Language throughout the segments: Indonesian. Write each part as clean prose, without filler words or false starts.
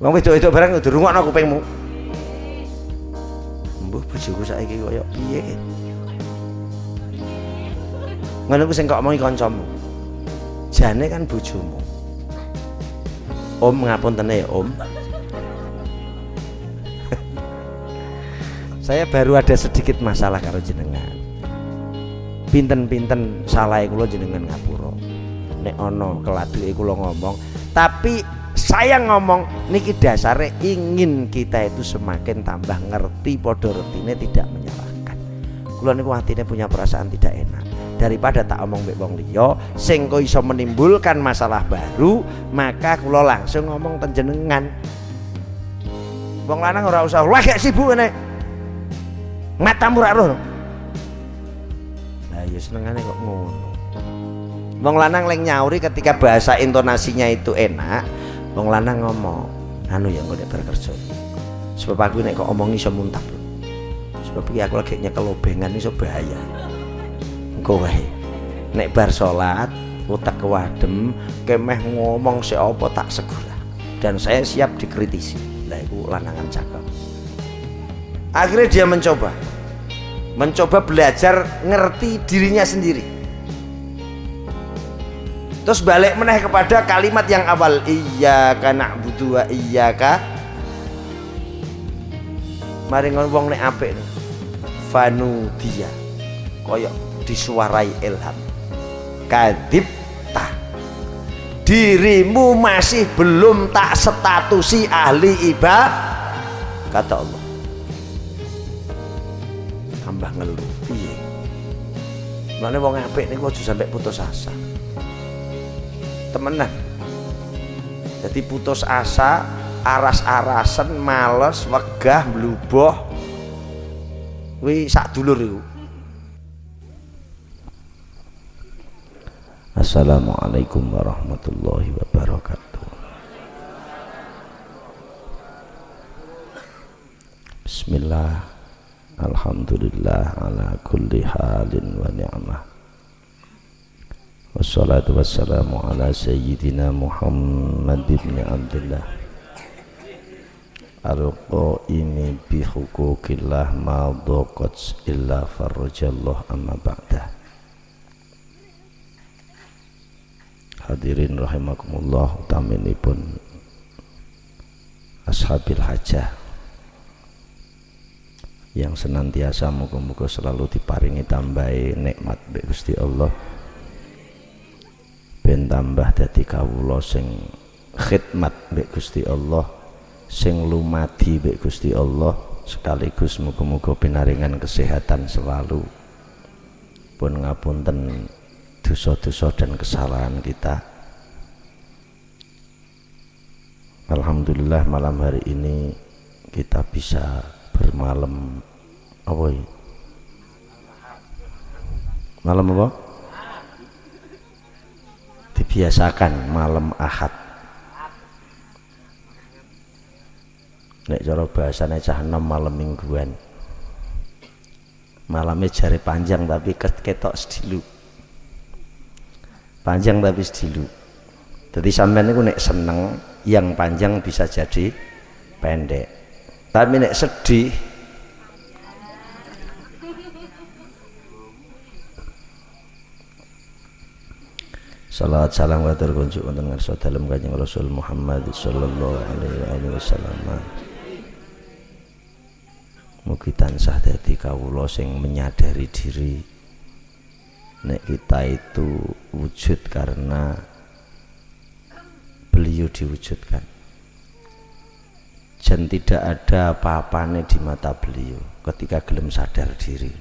Wong wedok-wedok barang dirungokno kupingmu. Mbuh bojoku saiki koyo piye? Ngono ku sing kok omongi kancamu. Jane kan bojomu. Om ngapuntene ya, Om. Saya baru ada sedikit masalah karo jenengan. Pinten-pinten salahe kula jenengan ngapura. Nek ana keladuke kula ngomong, tapi saya ngomong niki dasare ingin kita itu semakin tambah ngerti, padha retine tidak menyalahkan. Kula niku atine punya perasaan tidak enak. Daripada tak omong mbek wong liya sing kok iso menimbulkan masalah baru, maka kula langsung ngomong ten jenengan. Wong lanang ora usah lagi sibuk nek matamu ra roh. Lah ya senengane kok ngono. Wong lanang leng nyauri ketika bahasa intonasinya itu enak, wong lanang ngomong, anu ya engko nek berkerja. Sebab aku nek kok omongi iso muntap. Sebab iki aku lagi nyekel obengan iso bahaya. Engko wae. Nek bar salat, utek kewadem, kemeh ngomong sik apa tak segulah. Dan saya siap dikritisi. Lah iku lanangan cakep. Akhirnya dia mencoba belajar ngerti dirinya sendiri. Terus balik meneh kepada kalimat yang awal, iyyaka na'budu wa iyyaka. Mari ngomong nek apik nih. Fanudiya. Koyok disuarai ilham. Kadib ta. Dirimu masih belum tak statusi ahli ibadah, kata Allah. Tambah ngeluh piye. Mulane wong apik niku aja sampai putus asa. Temenan. Jadi putus asa, aras-arasen, males, wegah, mluboh. Kuwi sak dulur iku. Assalamualaikum warahmatullahi wabarakatuh. Bismillah. Alhamdulillah ala kulli halin wa ni'mah. Wassalatu wassalamu ala sayyidina Muhammad ibn Abdullah al-qaimi bi hukukillah ma dhaqat illa farrajallah amma ba'dah. Hadirin rahimakumullah, utaminipun ashabil hajah yang senantiasa muga-muga selalu diparingi tambahi nikmat mbek Gusti Allah, ben tambah dadi kawula sing khidmat mbek Gusti Allah, sing lumadi mbek Gusti Allah, sekaligus muga-muga pinaringan kesehatan selalu. Pun ngapunten dosa-dosa dan kesalahan kita. Alhamdulillah malam hari ini kita bisa bermalam apa ya? Malam apa? Dibiasakan malam Ahad. Nek cara bahasane cah enom malam mingguan. Malamnya jari panjang tapi ketok sedilu. Panjang tapi sedilu. Jadi sampean niku nek seneng yang panjang bisa jadi pendek. Tapi nek sedih salawat salam wa terkunjuk wonten ngarsa dalem Kanjeng Rasul Muhammad sallallahu alaihi wasallam. Mugi tansah dadi kawula sing menyadari diri nek kita itu wujud karena beliau diwujudkan. Dan tidak ada apa-apanya di mata beliau ketika gelem sadar diri.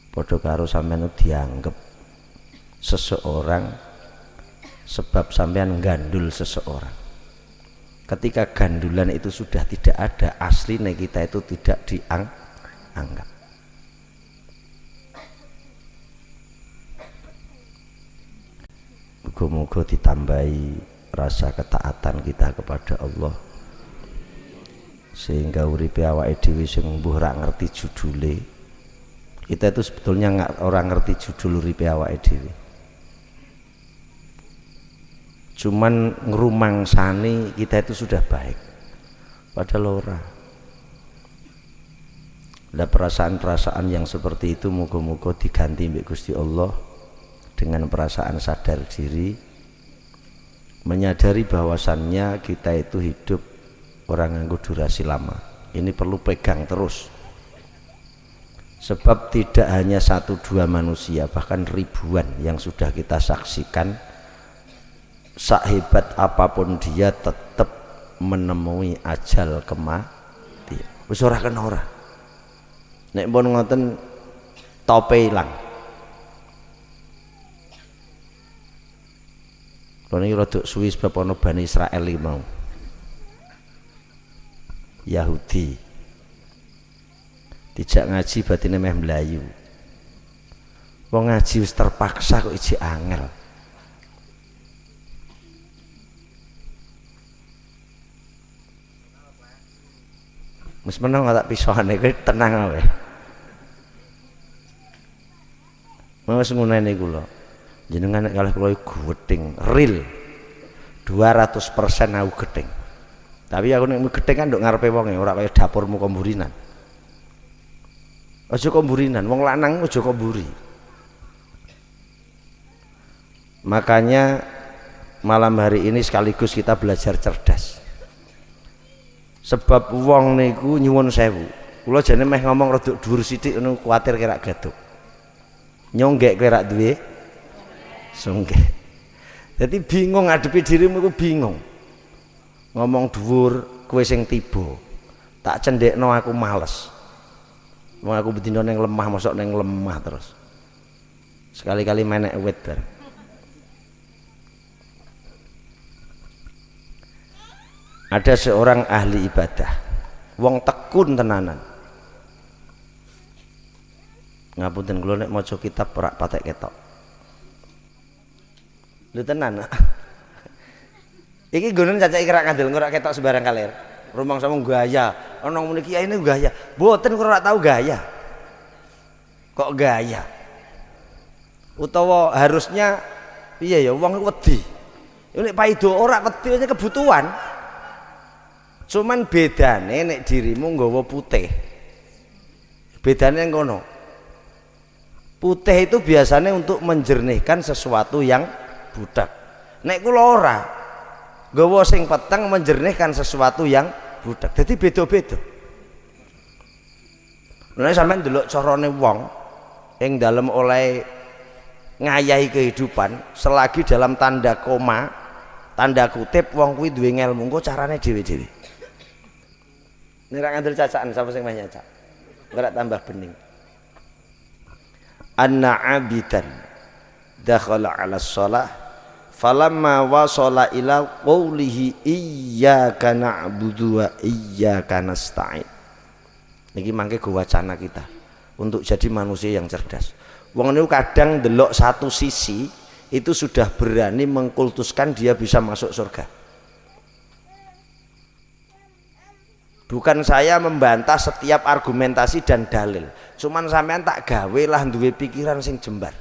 Padha karo sampeyan dianggap seseorang sebab sampeyan gandul seseorang. Ketika gandulan itu sudah tidak ada, aslinya kita itu tidak dianggap. Muga-muga ditambahi rasa ketaatan kita kepada Allah, sehingga uripe awake dhewe sing mbuh ra ngerti judule. Kita itu sebetulnya orang ngerti judul uripe awake dhewe. cuman ngrumangsani kita itu sudah baik, padahal ora. Lah perasaan-perasaan yang seperti itu muga-muga diganti mbek Gusti Allah dengan perasaan sadar diri, menyadari bahwasannya kita itu hidup orang nganggo durasi lama. Ini perlu pegang terus, sebab tidak hanya 1-2 manusia, bahkan ribuan yang sudah kita saksikan, sehebat apapun dia tetap menemui ajal kematian. Wis ora kena ora, nek pun ngoten tope ilang. Kalau ini rodok suwi sebab ono Bani Israel iki mau Yahudi dijak ngaji batine meh mlayu. Wong ngaji wis terpaksa kok iji angel. Wis meneng tak pisahane kowe tenang ae. Mas nguneni kula. Jenengan nek kalih kula gething real 200% aku gething. Tapi aku nek gething kan nduk ngarepe wonge, ora kaya dapurmu komburinan. Aja komburinan, wong lanang aja komburi. Makanya malam hari ini sekaligus kita belajar cerdas. Sebab wong niku nyuwun sewu. Kula jane meh ngomong rada dhuwur sithik ngono kuwatir kira gaduk. Nyonggek kira duwe sunggek. Jadi bingung ngadepi dirimu, aku bingung. Ngomong dhuwur kowe sing tiba. Tak cendekno aku males. Wong aku bedino ning lemah, mosok ning lemah terus. Sekali-kali menek wit bareng. Ada seorang ahli ibadah, wong tekun tenanan. Ngapunten kula nek maca kitab ora patek ketok. Lho tenan. Iki nggonen cacak iki rak kandel ora ketok sembarang kalir. Rumangsa mung gaya. Ana ngene iki ini gaya. Mboten kula ora tau gaya. Kok gaya? Utawa harusnya piye ya wong wedi. Nek paido ora wedi kebutuhan. Cuman bedane nek dirimu nggawa putih. Bedane ngono. Putih itu biasanya untuk menjernihkan sesuatu yang budak. Nek kula ora nggawa sing peteng menjernihkan sesuatu yang budak. Jadi beda-beda. Nek sampean ndelok carane wong ing dalem oleh ngayahi kehidupan selagi dalam tanda koma, tanda kutip wong kuwi duwe ngelmu, engko carane dhewe-dhewe. Nek ra ngandel cacakan sapa sing meh nyacak. Ora tambah bening. Anna abidan dakhala 'ala shalah falamma wasala ila qoulihi iyyaka na'budu wa iyyaka nasta'in. Niki mangke go wacana kita untuk jadi manusia yang cerdas. Wong niku kadang ndelok satu sisi itu sudah berani mengkultuskan dia bisa masuk surga. Bukan saya membantah setiap argumentasi dan dalil, cuman sampean tak gawe lah duwe pikiran sing jembar.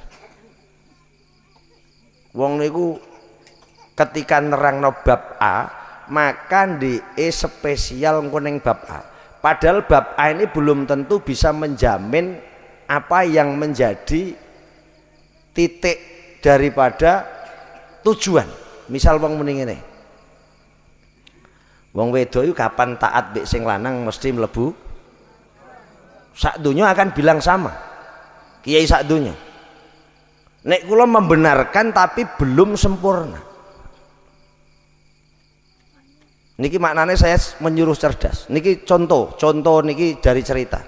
Wong niku ketika nerangno bab A, maka di spesial engko ning bab A. Padahal bab A ini belum tentu bisa menjamin apa yang menjadi titik daripada tujuan. Misal wong muni ngene. Wong wedok itu kapan taat mbek sing lanang mesti mlebu sak donya akan bilang sama. Kiai sak donya. Nek kula membenarkan tapi belum sempurna. Niki maknanya saya menyuruh cerdas. Niki contoh niki dari cerita.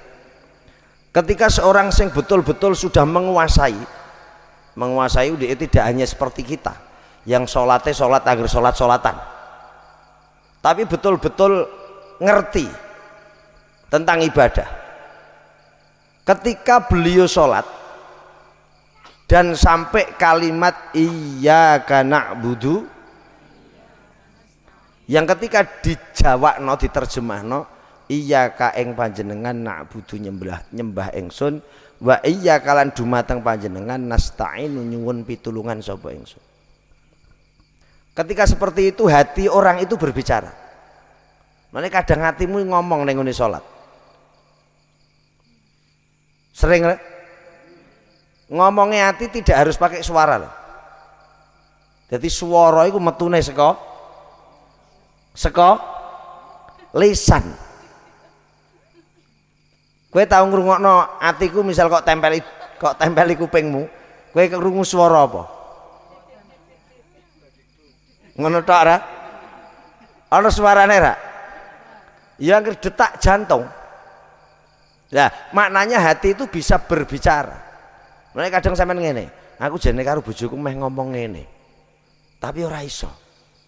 Ketika seorang sing betul-betul sudah menguasai dia tidak hanya seperti kita yang sholatnya sholat agar sholat-sholatan, tapi betul-betul ngerti tentang ibadah. Ketika beliau sholat dan sampai kalimat iyyaka na'budu, yang ketika dijawabno diterjemahno iyyaka ing panjenengan na'budu nyembah ingsun wa iyyaka lan dumateng panjenengan nasta'in nyuwun pitulungan sapa ingsun. Ketika seperti itu hati orang itu berbicara. Makanya kadang hatimu ngomong ning ngene salat. Sering ngomongnya hati tidak harus pakai suara loh. Jadi suara itu metune saka lisan. Kowe tau ngrungokno atiku misal kok tempeli kupingmu, kowe krungu swara apa? Ngono tok ra? Ana suarane ra? Ya detak jantung. Nah, maknanya hati itu bisa berbicara. Mulai kadang sampean ngene, aku jane karo bojoku meh ngomong ngene. Tapi ora iso.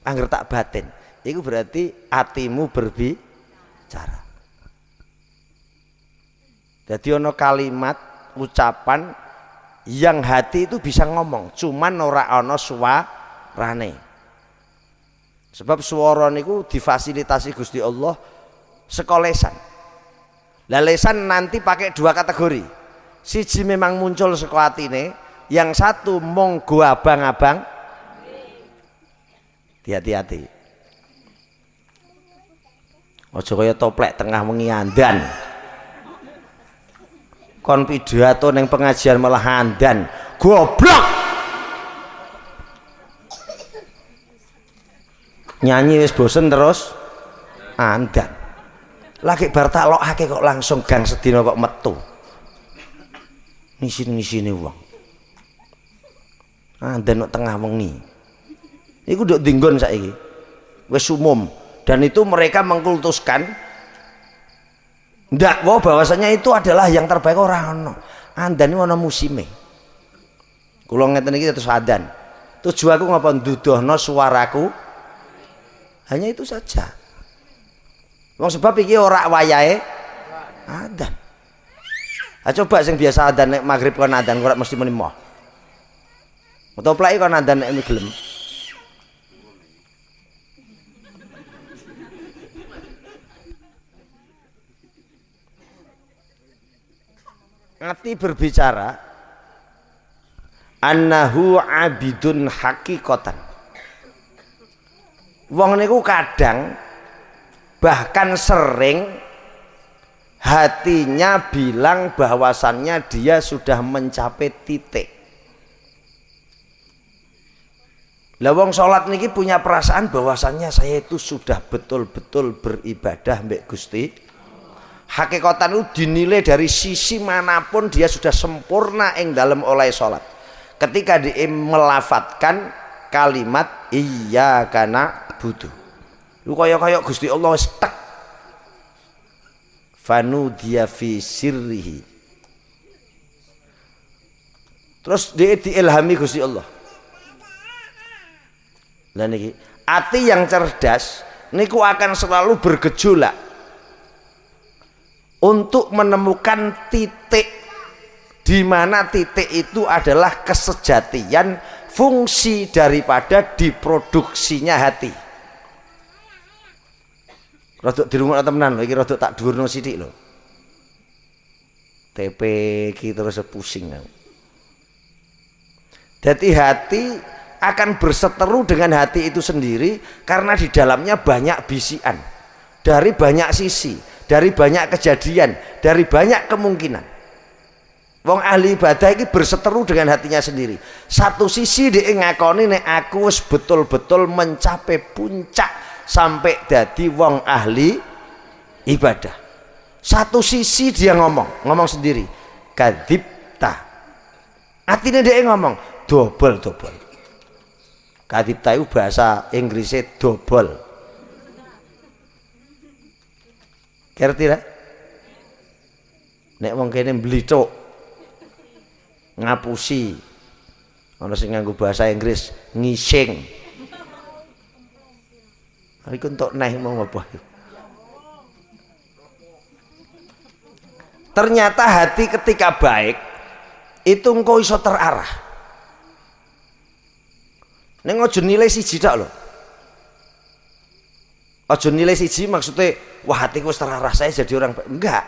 Angger tak batin. Iku berarti hatimu berbicara. Jadi ono kalimat ucapan yang hati itu bisa ngomong, cuman ora ono suarane. Sebab suara niku difasilitasi Gusti Allah saka lesan. Lah lesan nanti pakai dua kategori. Siji memang muncul saka atine, yang satu monggo abang-abang. Hati-hati. Aja kaya toplek tengah wengi andan. Kon pidato neng pengajian malah andan, goblok. Nyanyi wis bosen terus andan. Lagi bar tak lokake kok langsung gang sedina kok metu. Ngisin-ngisine wong. Andan kok tengah wengi. Iku nduk dinggon saiki. Wis umum dan itu mereka mengkultuskan ndak bahwasanya itu adalah yang terbaik. Orang ono andan ini ono musime. Kula ngeten iki terus adan. Tujuanku ngapa nduduhno suaraku hanya itu saja. Wong sebab iki ora wayahe adan. Coba sing biasa adan nek magrib kon adan ora mesti muni moh. Mutoplake kon adan nek gelem. Hati berbicara annahu abidun hakikotan. Wong niku kadang bahkan sering hatinya bilang bahwasannya dia sudah mencapai titik. Lah wong salat niki punya perasaan bahwasannya saya itu sudah betul-betul beribadah mbek Gusti. Hakikatan itu dinilai dari sisi manapun dia sudah sempurna ing dalam oleh sholat. Ketika dia melafatkan kalimat iyyaka na'budu, lu koyok Gusti Allah wis tek fanudiya fi sirrihi, terus dia diilhami Gusti Allah. Lah niki ati yang cerdas niku akan selalu bergejolak untuk menemukan titik di mana titik itu adalah kesejatian fungsi daripada diproduksinya hati. Rodok di rumah temenan lho, iki rodok tak dhuwurno sithik lho. TP iki terus pusing. Jadi hati akan berseteru dengan hati itu sendiri karena di dalamnya banyak bisikan dari banyak sisi. Dari banyak kejadian, dari banyak kemungkinan. Wong ahli ibadah ini berseteru dengan hatinya sendiri. Satu sisi dia ngakoni nek aku wis betul-betul mencapai puncak sampai dadi wong ahli ibadah. Satu sisi dia ngomong sendiri, kadipta. Artinya dia ngomong double. Kadipta itu bahasa Inggrisnya double. Ngerti lah? Nek wong kene mblithuk ngapusi, ana sing nganggo bahasa Inggris ngising. Iku entuk neh mau apa? Ternyata hati ketika baik itu engkau iso terarah. Ning aja nilai siji tok lho. Aja nilai siji maksudnya wah hatiku terarah saya jadi orang baik. Enggak.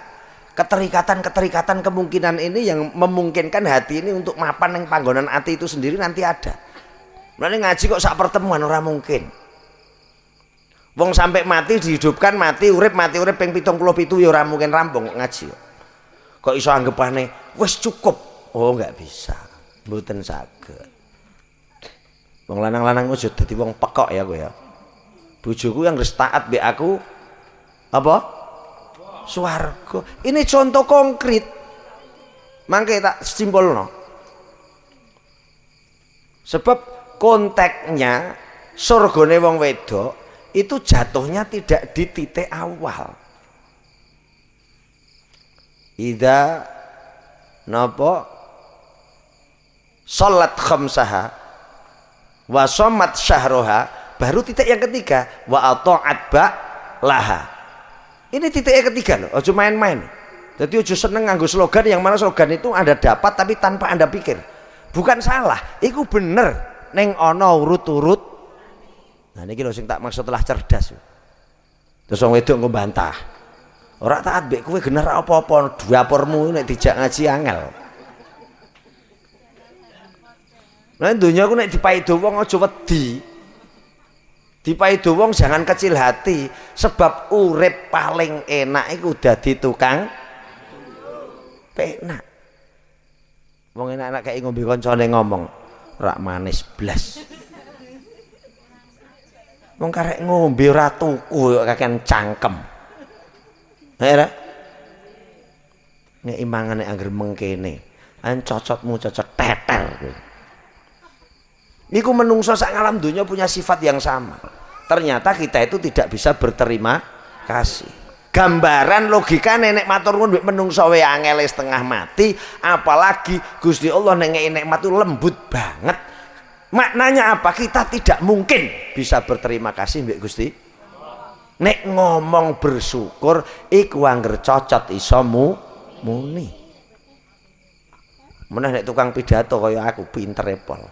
Keterikatan kemungkinan ini yang memungkinkan hati ini untuk mapan yang panggonan hati itu sendiri nanti ada. Mulane ngaji kok sak pertemuan ora mungkin. Wong sampai mati dihidupkan, mati urip ping 77 ya ora mungkin rampung ngaji. Kok iso anggapane wis cukup? Oh, enggak bisa. Mboten saged. Wong lanang-lanang aja dadi wong pekok ya kowe ya. Bojoku yang wis taat mbek aku apa? Swarga. Ini contoh konkret. Mangke tak simpulno. Sebab konteksnya surgane wong wedok itu jatuhnya tidak di titik awal. Idza napa salat khamsaha wa shamat syahroha, baru titik yang ketiga wa ata'at ba laha. Ini titik yang ketiga loh, ojo main-main. Jadi ojo seneng nganggo slogan yang mana slogan itu Anda dapat tapi tanpa Anda pikir. Bukan salah, iku bener neng ono urut-urut. Nah ini lho sing tak maksud telah cerdas. Terus wong wedok engko bantah. Ora taat mbek kowe gener apa-apa, dapurmu nek dijak ngaji angel. Nah dunya ku nek dipaido wong aja wedi. Dipaido wong jangan kecil hati, sebab urip paling enak iku dadi tukang penak. Wong enak-enak kayak ngombe kancane ngomong, rak manis blas. Wong karek ngombe ora tuku kok kakean cangkem. Ora? Nek imangane angger mengkene, an cocotmu cocot teter. Iku menungso sak alam dunia punya sifat yang sama. Ternyata kita itu tidak bisa berterima kasih. Gambaran logika nenek matur nuwun menungso wae angel setengah mati, apalagi Gusti Allah nek nikmat itu lembut banget. Maknanya apa? Kita tidak mungkin bisa berterima kasih mbek Gusti. Nek ngomong bersyukur iku angger cocot iso muni. Meneh nek tukang pidato kaya aku pinter pol.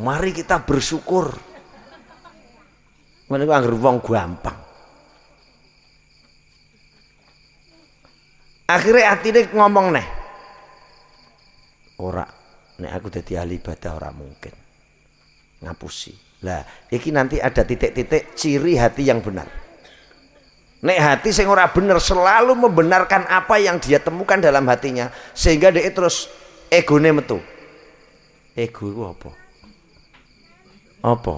Mari kita bersyukur. Meneh angger wong gampang. Akhirnya atine ngomong neh. Ora, nek aku dadi ahli ibadah ora mungkin. Ngapusi. Lah, iki nanti ada titik-titik ciri hati yang benar. Nek hati sing ora bener selalu membenarkan apa yang dia temukan dalam hatinya, sehingga dia terus egone metu. Ego iku apa? Apa?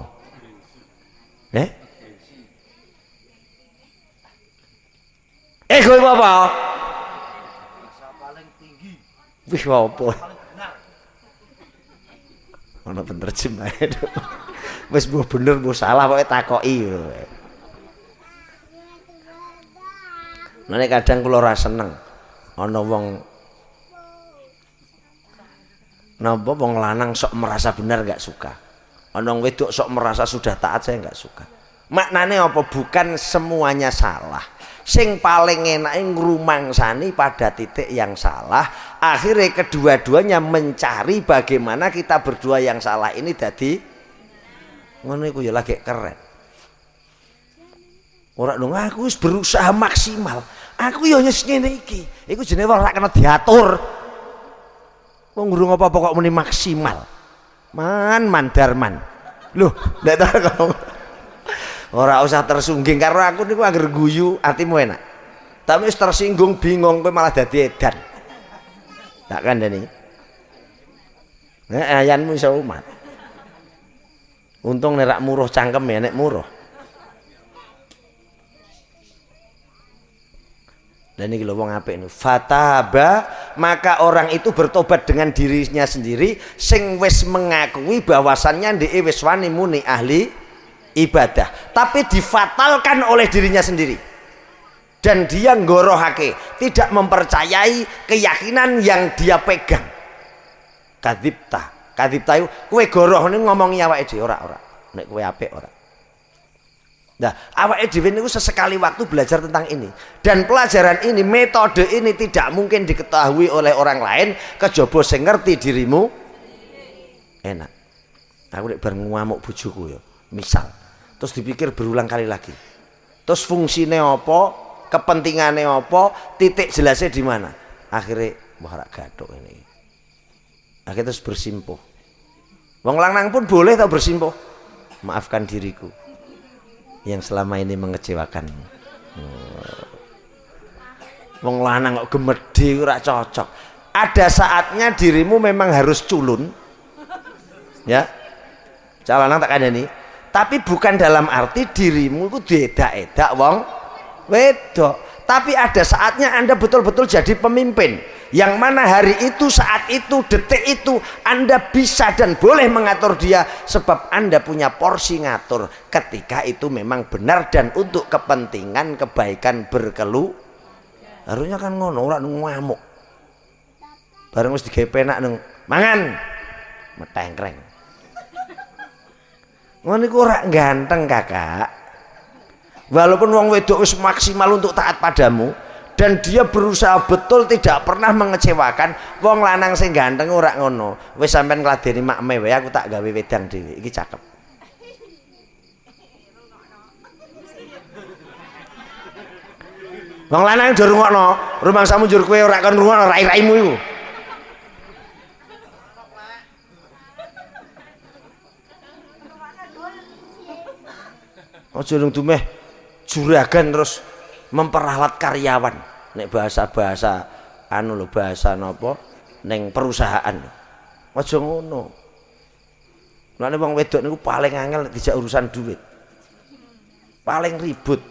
Ego iku apa? Rasa paling tinggi. Wih apa? Ana penerjemah itu. Wis mbuh bener mbuh salah pokoke takoki. Nek kadang kula ora seneng ana wong napa wong lanang sok merasa benar enggak suka. Ana wong wedok sok merasa sudah taat saya enggak suka. Maknane apa? Bukan semuanya salah. Sing paling enake ngrumangsani pada titik yang salah, akhirnya kedua-duanya mencari bagaimana kita berdua yang salah ini dadi ngono iku ya lagi keren. Ora dong aku wis berusaha maksimal. Aku ya nyes ngene iki. Iku jenenge ora kena diatur. Wong ngurung apa-apa kok muni maksimal. Mandarman. Loh, ndak tahu. Ora usah tersungging karo aku niku angger guyu atimu enak. Tapi wis tersinggung bingung kowe malah dadi edan. Tak kandhani. Nek ayanmu iso umat. Untung nek rak muruh cangkem ya nek muruh. Dan ini lho wong apik niku. Fataba, maka orang itu bertobat dengan dirinya sendiri sing wis mengakui bahwasannya ndeke wis wani muni ahli ibadah, tapi difatalkan oleh dirinya sendiri dan dia nggorohake, tidak mempercayai keyakinan yang dia pegang. Kadipta itu kowe goroh ini ngomongi awake dhewe ora nek kowe apik ora. Nah, awake dhewe niku sesekali waktu belajar tentang ini, dan pelajaran ini, metode ini tidak mungkin diketahui oleh orang lain kejaba sing ngerti dirimu enak. Aku nek bar ngamuk bojoku ya, misal terus dipikir berulang kali lagi, terus fungsinya apa, kepentingannya apa, titik jelasnya di mana, akhirnya wah rak gathuk ini, akhirnya terus bersimpuh. Wong lanang pun boleh tau bersimpuh, maafkan diriku yang selama ini mengecewakanmu. Wong lanang kok gemedhe ora cocok. Ada saatnya dirimu memang harus culun, ya calon tak kandhani, tapi bukan dalam arti dirimu itu diedak-edak wong wedok. Tapi ada saatnya Anda betul-betul jadi pemimpin, yang mana hari itu, saat itu, detik itu Anda bisa dan boleh mengatur dia, sebab Anda punya porsi ngatur ketika itu memang benar dan untuk kepentingan kebaikan berkelu. Harusnya kan ngono, ora ngamuk. Bareng wis digawe penak nang mangan metengkreng. Ngono iku ora ganteng, Kakak. Walaupun wong wedok wis maksimal untuk taat padamu dan dia berusaha betul tidak pernah mengecewakan, wong lanang sing ganteng ora ngono. Wis sampean ngladeni makme wae, aku tak gawe wedang dhewe. Iki cakep. Wong lanang njur rungokno, rumangsamu njur kowe ora kon rungokno rai-raimu iku. Aja nang dumeh juragan terus memperalat karyawan. Nek bahasa-bahasa anu lho, bahasa napa ning perusahaan. Aja ngono. Lha wong wedok niku paling angel dijak urusan duit. Paling ribut.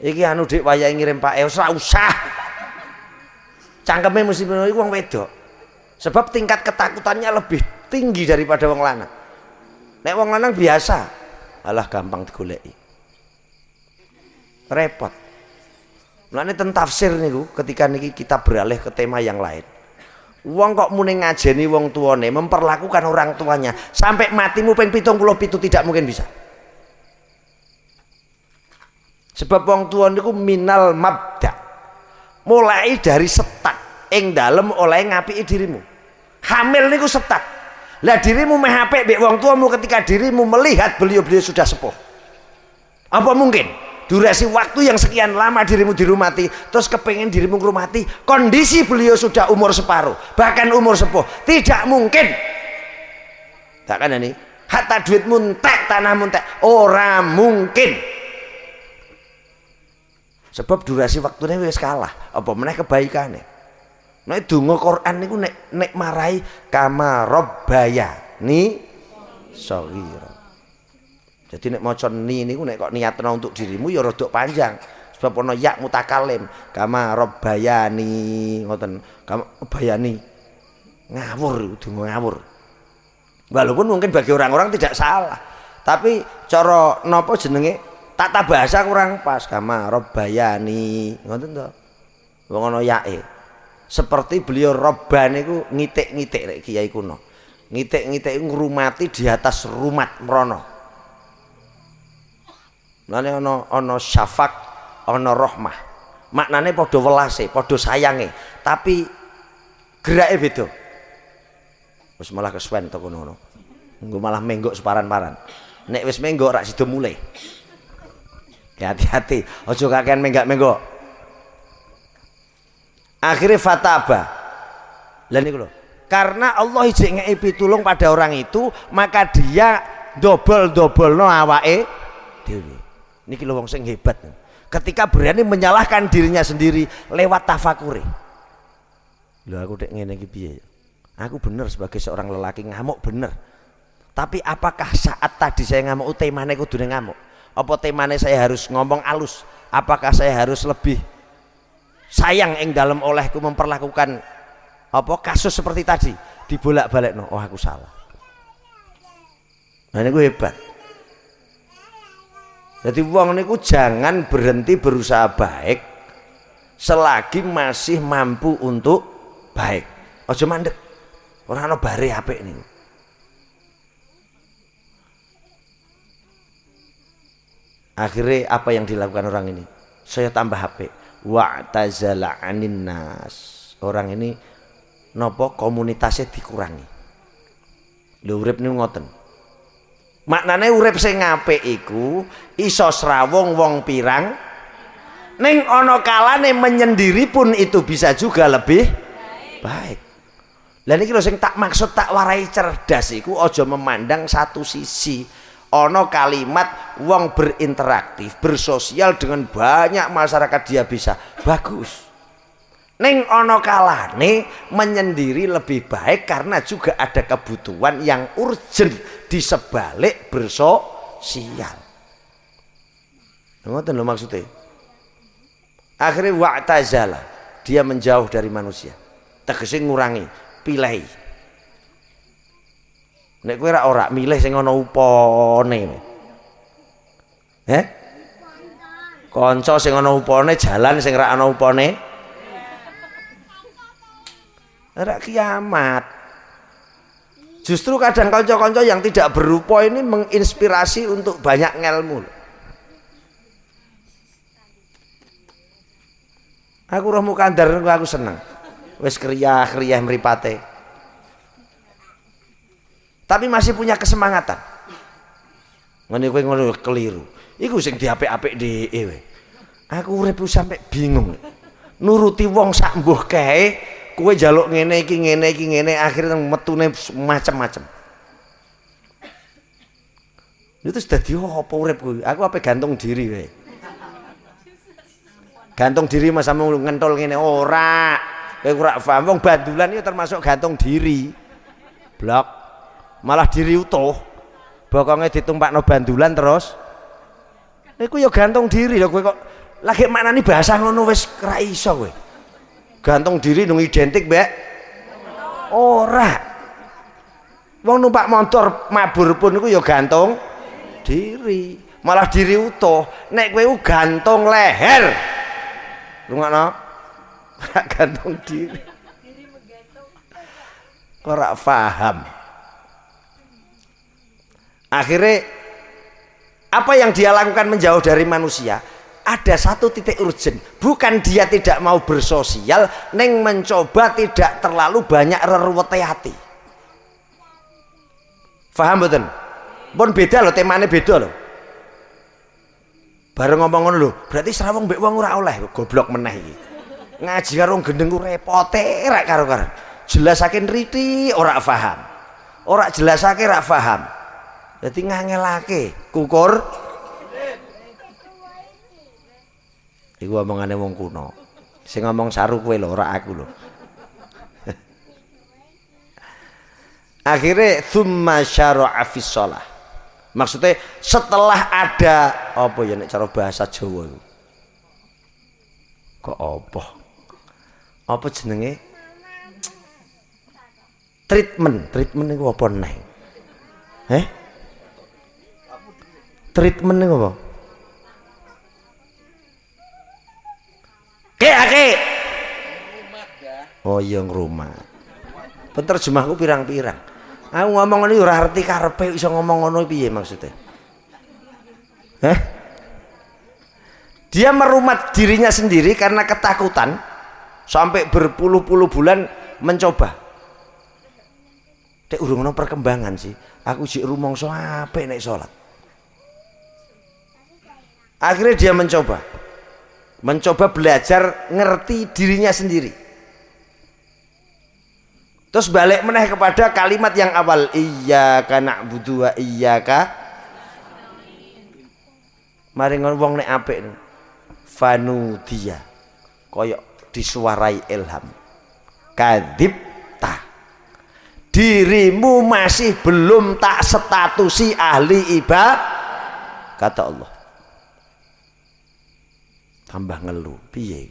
Iki anu Dik wayahe ngirim Pak Eos ora usah. Cangkeme mesti ngono iku wong wedok. Sebab tingkat ketakutannya lebih tinggi daripada wong lanang. Nek wong lanang biasa, alah gampang digoleki. Repot. Mulane ten tafsir niku ketika niki kita beralih ke tema yang lain. Wong kok muni ngajeni wong tuane, memperlakukan orang tuanya sampai matimu ping 77 tidak mungkin bisa. Sebab wong tua niku minal mabda, mulai dari setat ing dalem oleh ngapiki dirimu. Hamil niku setat. Lah dirimu meh apik mbek wong tuamu ketika dirimu melihat beliau-beliau sudah sepuh. Apa mungkin durasi waktu yang sekian lama dirimu dirumati, terus kepengen dirimu ngrumati kondisi beliau sudah umur separuh, bahkan umur sepuh? Tidak mungkin. Tak kan ini? Hatta duit muntek, tanah muntek, ora mungkin. Sebab durasi waktunya wis kalah, apa meneh kebaikane. Nek donga Quran niku nek marai kama rabbayani shaghira. Jadi nek maca ni niku nek kok niatno untuk dirimu ya rada panjang. Sebab ana ya mutakalim, kama rabbayani ngoten, kama bayani. Ngawur, donga ngawur. Walaupun mungkin bagi orang-orang tidak salah, tapi cara napa jenenge tata bahasa kurang pas. Kama robbayani ngoten to. Wong ana yae. Seperti beliau robban niku ngitik-ngitik rek kiai kuno. Ngitik-ngitik ngrumati di atas rumat mrono. Lane ana syafaq, ana rahmah. Maknane padha welase, padha sayange, tapi gerake beda. Wis malah kesuwen to kono. Engko malah menggok separan-paran. Nek wis menggok rak sida mulai. Hati-hati, ojo kakean menggak-menggok. Akhirnya fataba. Lah niku lho. Karena Allah ijek ngeki pitulung pada orang itu, maka dia dobel-dobelno awake dhewe. Niki lho wong sing hebat. Ketika berani menyalahkan dirinya sendiri lewat tafakure. Lho aku dek ngene iki piye? Aku bener sebagai seorang lelaki ngamuk bener. Tapi apakah saat tadi saya ngamuk temane kudune ngamuk? Apa temane saya harus ngomong alus? Apakah saya harus lebih sayang ing dalam olehku memperlakukan apa kasus seperti tadi dibolak-balik? Oh aku salah. Nah ini gue hebat. Jadi wong niku jangan berhenti berusaha baik selagi masih mampu untuk baik. Ojo mandek. Ora ana bare apik niku. Akhirnya apa yang dilakukan orang ini? Saya tambah HP. Wa'tazala 'anin nas. Orang ini nopo komunitasnya dikurangi. Lho urip niku ngoten. Maknane urip sing apik iku iso srawung wong pirang, ning ana kalane menyendiri pun itu bisa juga lebih baik. Lah niki lho sing tak maksud tak warai cerdas iku aja memandang satu sisi. Ono kalimat wong berinteraktif, bersosial dengan banyak masyarakat dia bisa bagus. Neng ono kalane menyendiri lebih baik karena juga ada kebutuhan yang urgent di sebalik bersosial. Ngoten lho maksudnya. Akhirnya wa'tazala, dia menjauh dari manusia. Tegese ngurangi, pilih. Nek kowe ora milih sing ana upane. Kanca sing ana upane jalan sing ora ana upane. Ora kiamat. Justru kadang kanca-kanca yang tidak berupa ini menginspirasi untuk banyak ngelmu. Aku roh mukandar aku seneng. Wis kriyah-kriyah mripate. Tapi masih punya kesemangatan. Ngene kowe ngono keliru. Iku sing diapik-apik dhewe. Aku urip sampe bingung. Nuruti wong sak mbuh kae, kowe njaluk ngene iki ngene akhirnya metune macem-macem. Itu sudah dadi apa urip kuwi? Aku ape gantung diri wae. Gantung diri mas sama ngentol ngene ora. Kowe ora paham wong bandulan itu termasuk gantung diri. Blok. Malah diri utuh. Bokonge ditumpakno bandulan terus. Iku ya gantung diri lho kowe kok lagi maknani bahasa ngono wis ra iso kowe. Gantung diri nung identik mbek ora. Wong numpak motor mabur pun iku ya gantung diri. Malah diri utuh. Nek kowe gantung leher. Lungono. Gantung diri. Ora paham. Akhirnya apa yang dia lakukan menjauh dari manusia? Ada satu titik urgent. Bukan dia tidak mau bersosial, neng mencoba tidak terlalu banyak reruwete hati. Faham betul? Pun beda loh, temanya beda loh. Bareng ngomong ngono lho, berarti serawong mbek wong ora oleh, goblok meneh iki. Ngaji karo gendeng ku repote rek karo-karo. Jelasake nriti ora paham. Ora jelasake ora paham. Jadi ngangelake kukur. Iku omongane wong kuno. Sing ngomong saru kowe lho, ora aku lho. Akhirnya tsumma syara'a fis shalah. Maksudnya setelah ada apa ya nek cara bahasa Jawa itu. Kok apa? Apa jenenge? Treatment itu apa neh? Treatment itu apa? Ke. Oh iya ngrumat. Penerjemahku pirang-pirang. Aku ngomong ini ora ngerti karepe iso ngomong ngono piye maksudnya. Dia merumat dirinya sendiri karena ketakutan sampai berpuluh-puluh bulan mencoba. Dek urung ono perkembangan sih. Aku sik rumangsa apik nek salat. Akhirnya dia mencoba belajar ngerti dirinya sendiri. Terus balik meneh kepada kalimat yang awal, iyyaka na'budu wa iyyaka. Mari ngomong nek apik fanudia koyok disuarai ilham. Kadib ta. Dirimu masih belum tak statusi ahli ibadah kata Allah. Tambah ngeluh piye.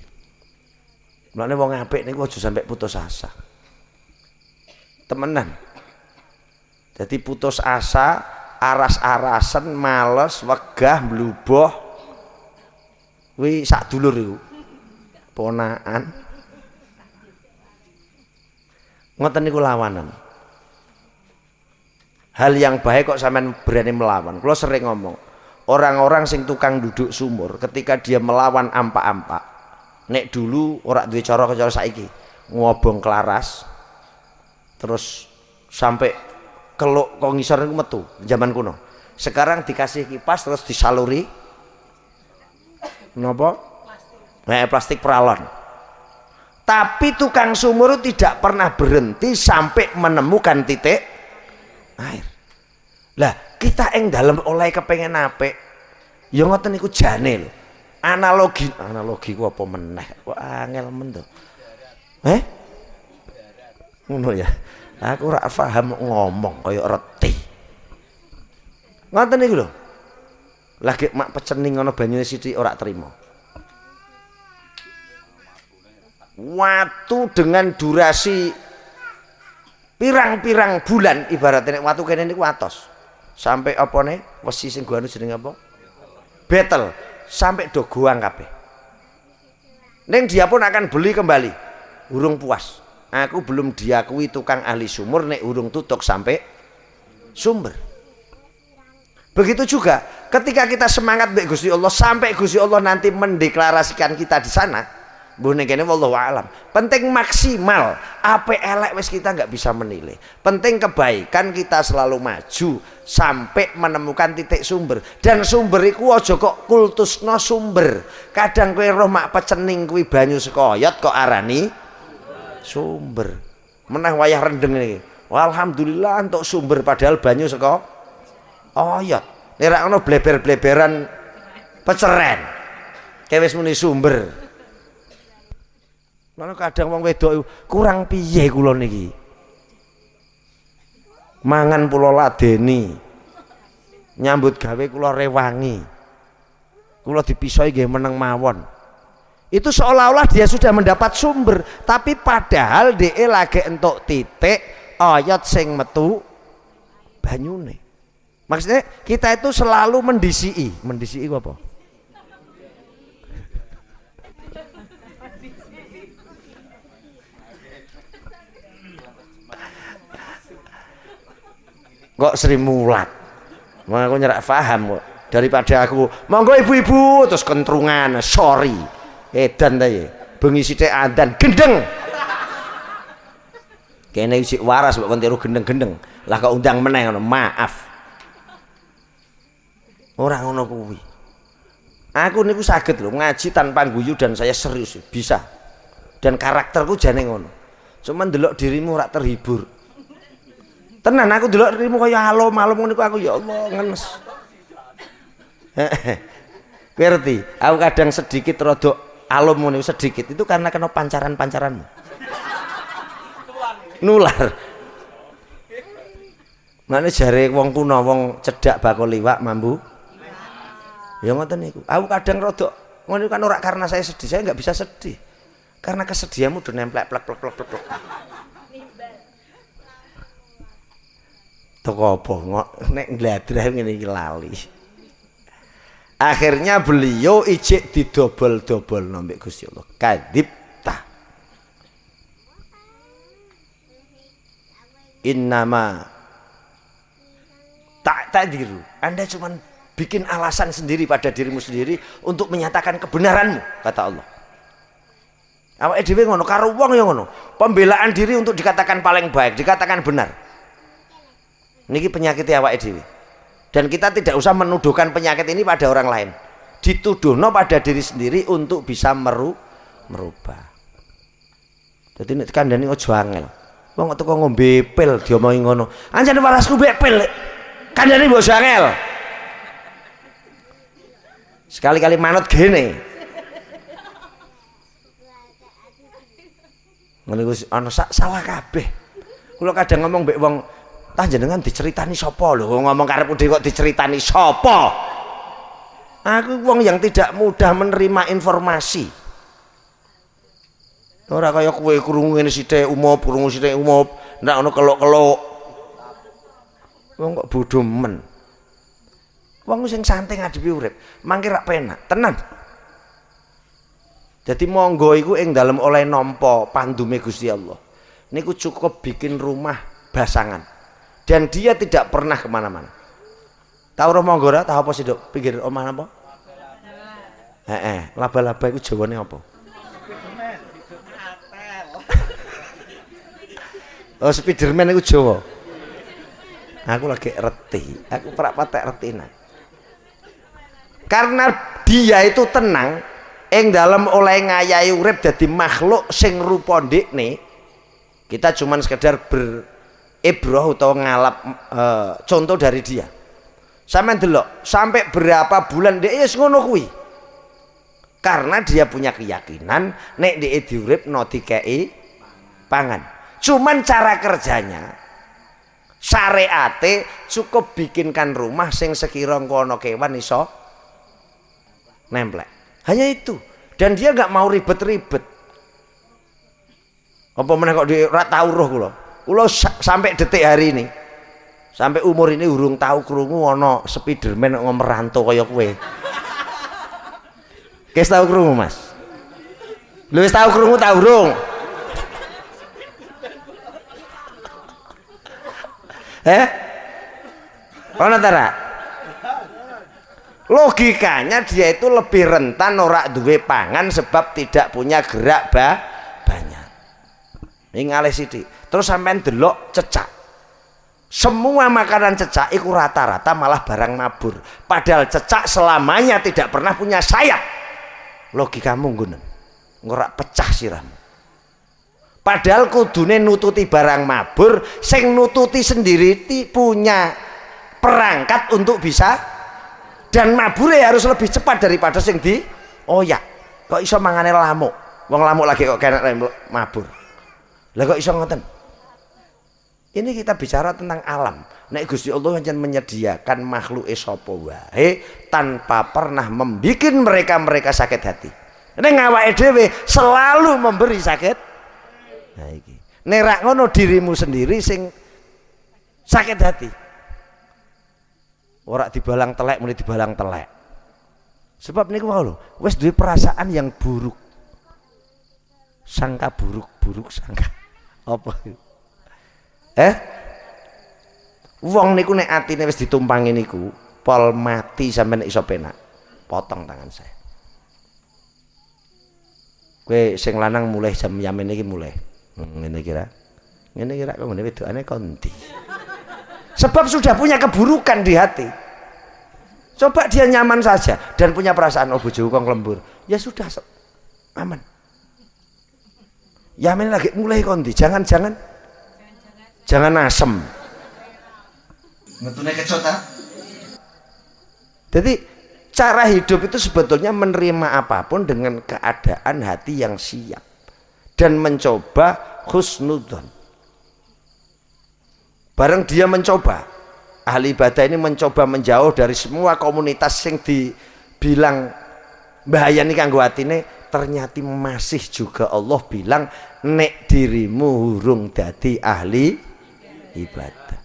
Mulane wong apik niku aja sampai putus asa. Temenan. Jadi putus asa, aras-arasan, males, wegah, mluboh. Kuwi sak dulur iku. Ponakan. Ngoten niku lawanan. Hal yang baik kok sampean berani melawan. Kula sering ngomong, orang-orang sing tukang duduk sumur ketika dia melawan ampak-ampak. Nek dulu ora duwe cara saiki. Ngobong kelaras. Terus sampai keluk kok ngisor niku metu zaman kuno. Sekarang dikasih kipas terus disaluri napa? Plastik peralon. Tapi tukang sumur tidak pernah berhenti sampai menemukan titik air. Lah, kita ing dalem oleh kepengen apik ya ngoten niku jane lho. Analogi ku apa meneh kok angel men to. Ngono ya. Aku ora paham ngomong kaya reti. Ngoten niku lho. Lagi mak pecening ngono banyune sithik ora trima. Waktu dengan durasi pirang-pirang bulan ibaratnya waktu kene niku atos. Sampai apa nih? Wesi sing gua anu jeneng apa? Battle sampai do goang kabeh. Ning dia pun akan beli kembali. Urung puas. Aku belum diakui tukang ahli sumur nek urung tutuk sampai sumber. Begitu juga ketika kita semangat mbek Gusti Allah sampai Gusti Allah nanti mendeklarasikan kita di sana. Mbuh ning kene wallahu alam. Penting maksimal, apa elek wis kita nggak bisa menilai. Penting kebaikan kita selalu maju sampai menemukan titik sumber. Dan sumber iku aja kok kultusno sumber. Kadang kowe roh mak pecening kuwi banyu saka oyot kok arani sumber. Meneh wayah rendeng iki. Alhamdulillah entuk sumber padahal banyu saka oyot. Nek ra ono bleber-bleberan peceren. Kayak wis muni sumber. Malah kadang wong wedok kurang piye kula niki. Mangan kula ladeni. Nyambut gawe kula rewangi. Kula dipisahi nggih meneng mawon. Itu seolah-olah dia sudah mendapat sumber, tapi padahal dhek lagi entuk titik oyot sing metu banyune. Maksudnya kita itu selalu mendisiki apa? Kok Sri Mulat, aku nyerak paham kok. Daripada aku monggo ibu-ibu terus kentrungan, sorry edan ta ya bengi sithik andan gendeng kene isik waras kok kon tiru gendeng-gendeng lah kok undang meneh ngono maaf ora ngono kuwi. Aku niku saged lho ngaji tanpa guyu dan saya serius bisa dan karakterku jane ngono cuman delok dirimu ora terhibur tenan aku delok dirimu kaya alom-alom ngono aku ya Allah ngenes. Ngerti? Aku kadang sedikit rodok alom ngono sedikit itu karena kena pancaran-pancaranmu. Nular. Mane jare wong kuno wong cedak bakul liwak mambu. Ya ngoten niku. Aku kadang rodok ngono kan ora karena saya sedih, saya nggak bisa sedih. Karena kesedihanmu udah nemplek plek. Toko apa nek ngladreh ngene iki lali. Akhirnya beliau ijik didobel-dobel nombek Gusti Allah. Kadipta. Innama ta'tadiru. Anda cuma bikin alasan sendiri pada dirimu sendiri untuk menyatakan kebenaranmu, kata Allah. Awake dhewe ngono karo wong ya ngono. Pembelaan diri untuk dikatakan paling baik, dikatakan benar. Niki penyakit awake dhewe. Dan kita tidak usah menuduhkan penyakit ini pada orang lain. Dituduhno pada diri sendiri untuk bisa merubah. Jadi nek kandhane aja angel. Wong kok teko ngombe pil diomongi ngono. Anjane warasku mbek pil. Kandhane mbok angel. Sekali-kali manut gene. Ngono iku ana salah kabeh. Kula kadang ngomong mbek wong panjenengan diceritani sapa lho ngomong karep dhewe kok diceritani sapa. Aku wong yang tidak mudah menerima informasi. Ora kaya kowe krungu ngene sithik umup, krungu sithik umup, ndak ono keluk-keluk. Wong kok bodho men. Wong sing santai ngadepi urip, mangke rak penak, tenan. Jadi monggo iku ing dalem oleh nampa pandume Gusti Allah. Niku cukup bikin rumah basangan. Dan dia tidak pernah kemana-mana. Tahu roh monggo ora? Tahu apa sih dok? Pikir omah apa? Laba-laba itu jawane apa? Oh Spiderman itu Jawa. Aku lagi reti. Aku prak patek retinan. Karena dia itu tenang, ing dalam oleh ngayahi urip dadi makhluk sing rupa ndekne. Kita cuman sekedar ibrah atau ngalap contoh dari dia. Sampeyan delok sampai berapa bulan dia wis ngono kuwi. Karena dia punya keyakinan nek dhek diuripno dikei pangan. Cuman cara kerjanya syariate cukup bikinkan rumah sing sekira kono kewan iso nemplek. Hanya itu. Dan dia nggak mau ribet-ribet. Apa meneh kok di ora tau roh kula. Kula sampai detik hari ini, sampai umur ini urung tahu krungu ana Spiderman ngomeranto kaya kowe. Wis tau krungu, Mas? Lho wis tau krungu ta urung? Ana ta ra? Logikanya dia itu lebih rentan ora duwe pangan sebab tidak punya gerak banyak. Ini ngalih sithik. Terus sampean delok cecak. Semua makanan cecak itu rata-rata malah barang mabur. Padahal cecak selamanya tidak pernah punya sayap. Logikamu nggunen. Ora pecah siramu. Padahal kudune nututi barang mabur, sing nututi sendiri punya perangkat untuk bisa, dan mabure harus lebih cepat daripada sing di oyak. Kok iso mangane lamuk? Wong lamuk lagi kok kena mabur. Lah kok iso ngoten? Ini kita bicara tentang alam. Nek Gusti Allah pancen menyediakan makhluk sapa wae tanpa pernah membikin mereka sakit hati. Nek awake dhewe selalu memberi sakit. Nah iki. Nek rak ngono dirimu sendiri sing sakit hati. Ora dibalang telek muni dibalang telek. Sebab niku mau lho, wis duwe perasaan yang buruk. Sangka buruk sangka. Apa? Wong niku nek atine wis ditumpangi niku, pol mati sampeyan iso penak. Potong tangan saya. Kowe sing lanang mulai jam yamin iki mulai. Ngene kira. Ngene kira kok ngene wedokane kondi. Sebab sudah punya keburukan di hati. Coba dia nyaman saja dan punya perasaan oh bojoku kok lembur. Ya sudah aman. Yamin lagi mulai kondi, jangan asem. Metune kecut ta? Jadi cara hidup itu sebetulnya menerima apapun dengan keadaan hati yang siap dan mencoba husnudzon. Bareng dia mencoba, ahli ibadah ini mencoba menjauh dari semua komunitas yang dibilang bahayani kanggo atine, ternyata masih juga Allah bilang nek dirimu hurung dadi ahli ibadah.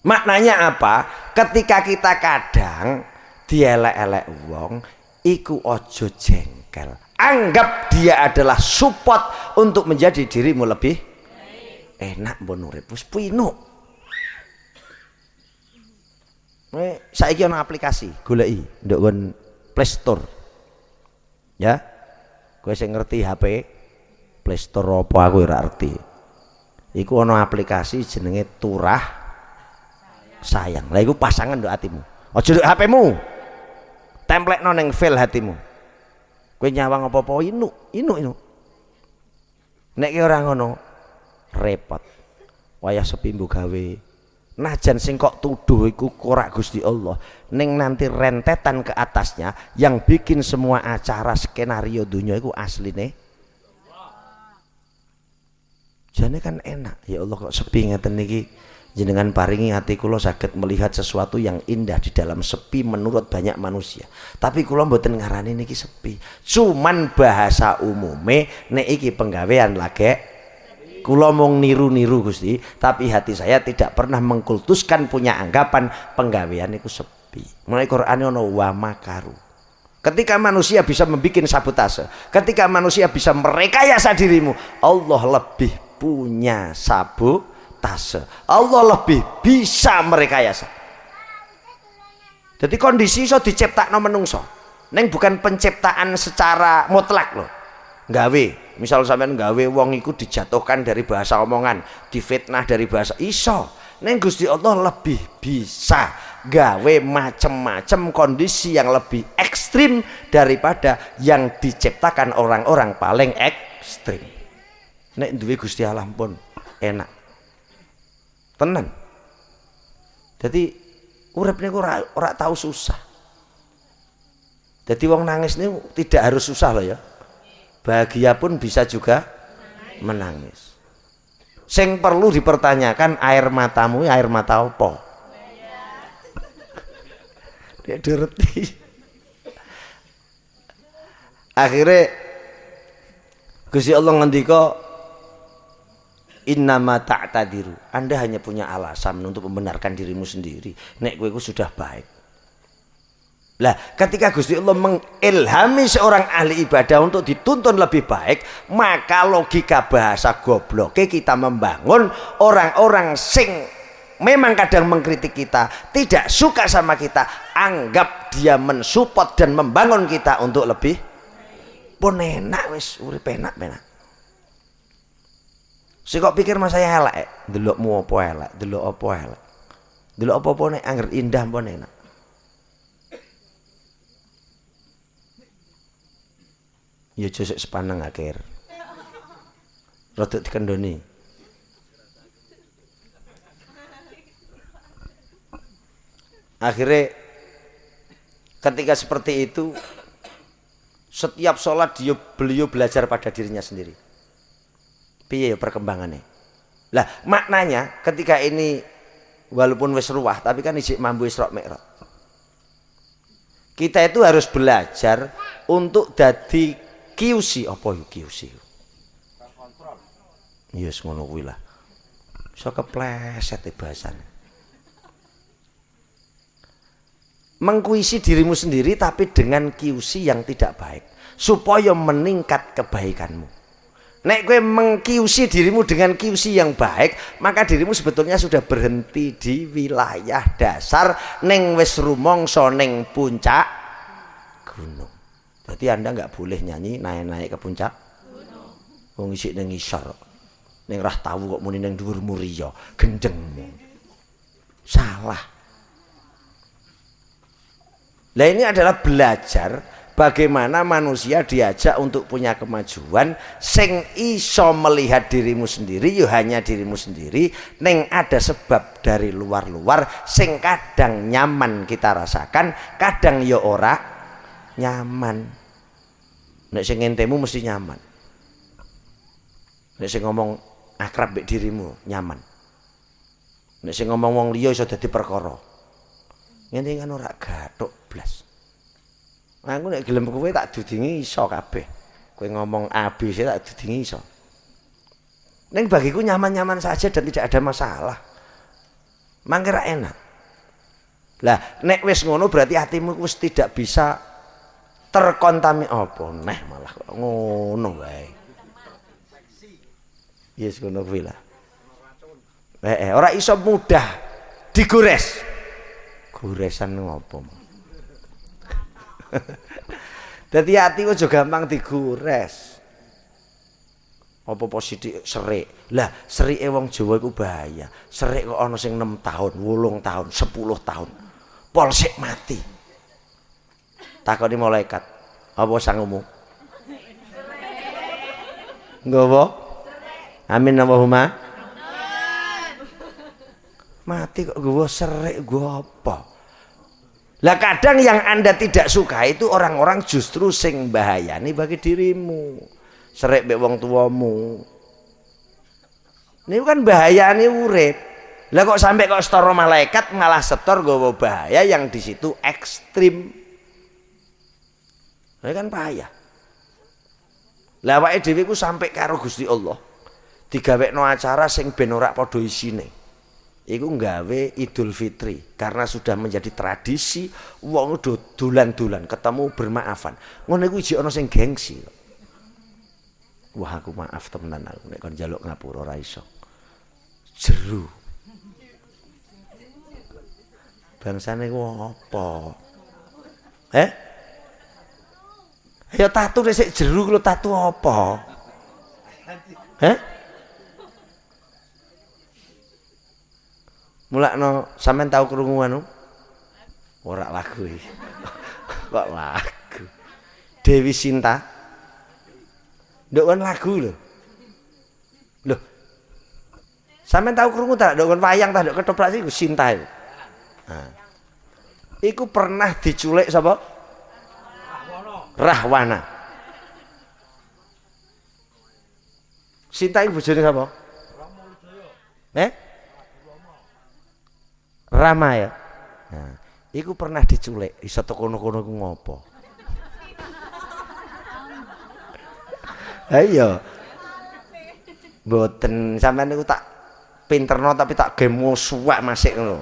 Maknanya apa? Ketika kita kadang dielek-elek wong iku ojo jengkel, anggap dia adalah support untuk menjadi dirimu lebih enak mbon urip wis pinuk. Saiki ana aplikasi goleki nduk kon Play Store. Ya. Kowe sing ngerti HP Play Store apa aku ora ngerti. Iku ana aplikasi jenenge Turah Sayang. Lah iku pasangan nduk atimu. Aja nduk HP-mu. Templekno ning file hatimu. Kowe nyawang apa-apa inuk. Nek ki ora ngono repot. Wayah sepi mbok gawe. Najan sing kok tuduh iku korak Gusti Allah, ning nanti rentetan ke atasnya yang bikin semua acara skenario dunia iku asline. Jane kan enak. Ya Allah kok sepi ngeten niki. Jenengan paringi ati kula saged melihat sesuatu yang indah di dalam sepi menurut banyak manusia. Tapi kula mboten ngarani niki sepi. Cuman bahasa umume nek iki penggawean lagi kula mung niru-niru Gusti, tapi hati saya tidak pernah mengkultuskan punya anggapan penggawean itu sepi. Mulai Quran ono wa makaru. Ketika manusia bisa membuat sabotase, ketika manusia bisa merekayasa dirimu, Allah lebih punya sabotase. Allah lebih bisa merekayasa. Jadi kondisi iso diciptakno menungso. Neng bukan penciptaan secara mutlak loh. Gawe, misal sampean gawe wong iku dijatuhkan dari bahasa omongan, difitnah dari bahasa iso. Neng Gusti Allah lebih bisa gawe macem-macem kondisi yang lebih ekstrim daripada yang diciptakan orang-orang paling ekstrim. Nek duwe Gusti Allah pun enak. Tenan. Jadi Urip niku ora tahu susah. Jadi wong nangis niku tidak harus susah loh ya. Bahagia pun bisa juga menangis. Sing perlu dipertanyakan air matamu air mata apa? Dia direti. Akhirnya Gusti Allah ngendika innama ta'tadiru. Anda hanya punya alasan untuk membenarkan dirimu sendiri. Nek kowe sudah baik. Lah, ketika Gusti Allah mengilhami seorang ahli ibadah untuk dituntun lebih baik, maka logika bahasa gobloknya kita membangun orang-orang sing memang kadang mengkritik kita, tidak suka sama kita, anggap dia mensupport dan membangun kita untuk lebih pun enak wis urip enak. Si kok pikir mas saya elek, delokmu apa elek, delok apa elek, delok apa nek angger indah pun enak. Ya josek sepaneng akhir, rodok dikendoni. Akhirnya ketika seperti itu, setiap sholat beliau belajar pada dirinya sendiri. Piye ya perkembangannya. Lah maknanya ketika ini walaupun wis ruwah tapi kan isik mampu Isra Mi'raj. Kita itu harus belajar untuk dadi QC apa yo QC. Kontrol. Yes ngono kuwi lah. Iso kepleset bahasane. Mengkuisi dirimu sendiri tapi dengan QC yang tidak baik supaya meningkat kebaikanmu. Nek kowe mengkiusi dirimu dengan kiusi yang baik, maka dirimu sebetulnya sudah berhenti di wilayah dasar neng wis rumangsa ning puncak gunung. Jadi Anda nggak boleh nyanyi naik-naik ke puncak gunung. Wong isik ning ngisor. Ning rah tahu kok muni ning dhuwur muriya, gendengmu. Salah. Lah ini adalah belajar bagaimana manusia diajak untuk punya kemajuan sing iso melihat dirimu sendiri yo hanya dirimu sendiri neng ada sebab dari luar-luar sing kadang nyaman kita rasakan kadang yo ora nyaman. Nek sing ngentemu mesti nyaman, nek sing ngomong akrab mbek dirimu nyaman, nek sing ngomong wong liya iso dadi perkara ngene kan ora gathuk blas. Aku nek gelem kowe tak dudingi iso kabeh. Kowe ngomong A B C tak dudingi iso. Ning bagiku nyaman-nyaman saja dan tidak ada masalah. Mangke ra enak. Lah nek wis ngono berarti hatimu wis tidak bisa terkontaminasi apa neh malah ngono wae. Yes ngono kuwi lah. Ora iso mudah digores. Goresan ngopo? Dadi ati aja gampang digores. Apa positif serik. Lah serike wong Jawa iku bahaya. Serik kok ana sing 6 tahun, 8 tahun, 10 tahun. Polsek mati. Takoni malaikat, apa sangumu? Nggawa? Amin Allahumma. Mati kok nggawa serik nggawa apa? Lah kadang yang Anda tidak suka itu orang-orang justru sing bahayani bagi dirimu. Serik mbek wong tuamu. Ini kan bahayane urip. Lah kok sampai kok setor malaikat malah setor nggawa bahaya yang di situ ekstrim. Ini kan bahaya. Lah awake dhewe ku sampai karo Gusti Allah digawekno acara sing ben ora padha isine. Iku nggawe Idul Fitri karena sudah menjadi tradisi wong dolan-dolan ketemu bermaafan. Ngono iku iki ana sing gengsi. Wah aku maaf temenan aku nek kon njaluk ngapura ora iso. Jeru. Bangsane ku apa? Ya tatu sik jeru lho tatu apa? Mulakno sampean tahu krungu anu? Ora lagu iki. Kok lagu? Dewi Sinta. Nduk kon lagu lho. Lho. Sampean tahu krungu ta? Nduk kon wayang ta nduk ketoprak iku Sinta iku. Nah. iku pernah diculik sapa? Rahwana. Sinta iku bojone sapa? Rama ya. Nah, iku pernah diculik, iso kono-kono ku ngopo? Ayo. Mboten sampean niku tak pinterno tapi tak gemo suwak masik ngono.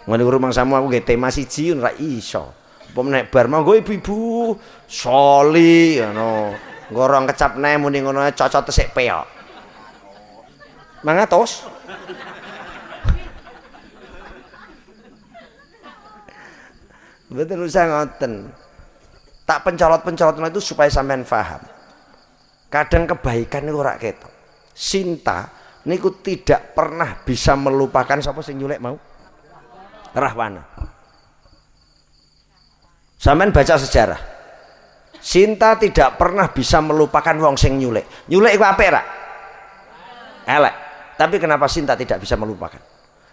Ngene rumang samu aku nggih tema siji ora iso. Apa nek bar monggo ibu-ibu soli ngono. Ngorong kecap neh muni ngono cocot sik peok. Mangatos. Betul usah ngoten. Tak pencolot-pencolot itu supaya sampean paham. Kadang kebaikan itu ora ketok. Sinta niku tidak pernah bisa melupakan sapa sing nyulek mau? Rahwana. Sampean baca sejarah. Sinta tidak pernah bisa melupakan wong sing nyulek. Nyulek iku apik ra? Elek. Tapi kenapa Sinta tidak bisa melupakan?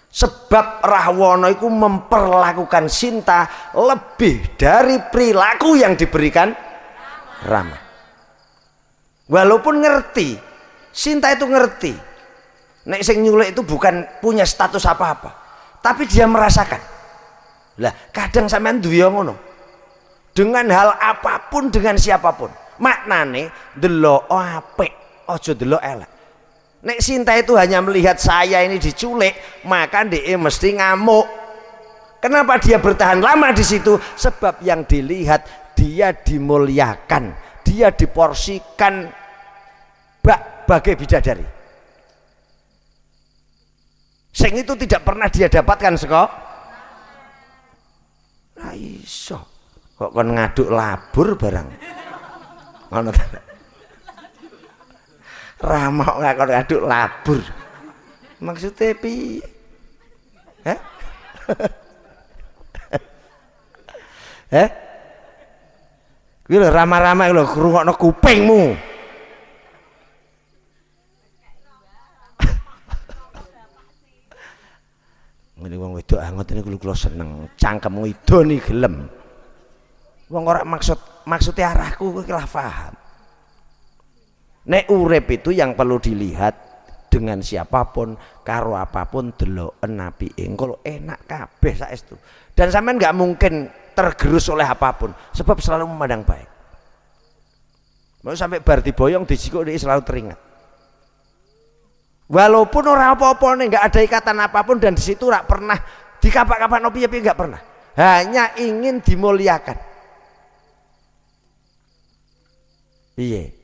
Sebab Rahwana itu memperlakukan Sinta lebih dari perilaku yang diberikan Rama. Walaupun ngerti, Sinta itu ngerti nek sing nyulek itu bukan punya status apa-apa, tapi dia merasakan. Lah kadang sampean duwe ngono. Dengan hal apapun dengan siapapun. Maknane delok apik, aja delok elek. Nek Sinta itu hanya melihat saya ini diculik, maka dia mesti ngamuk. Kenapa dia bertahan lama di situ? Sebab yang dilihat dia dimuliakan, dia diporsikan bagai bidadari. Sing itu tidak pernah dia dapatkan seko. Lah iso. Kok kon ngaduk labur barang. Ngono ta? Ramok ngakon ngaduk labur. Maksudnya piye? Heh? Kuwi lho rama-rama lho ngrungokno kupingmu. Ngene wong wedok anget niku kula seneng, cangkemmu idoni gelem. Wong ora maksudnya arahku kowe lah paham. Nek urip itu yang perlu dilihat dengan siapapun, karo apapun deloken apike. Engko enak kabeh saestu. Dan sampean nggak mungkin tergerus oleh apapun, sebab selalu memandang baik. Mau sampai bar diboyong dijikuk dia selalu teringat. Walaupun orang apa-apa nih nggak ada ikatan apapun dan di situ nggak pernah dikapak-kapak nopi tapi nggak pernah. Hanya ingin dimuliakan. Iya.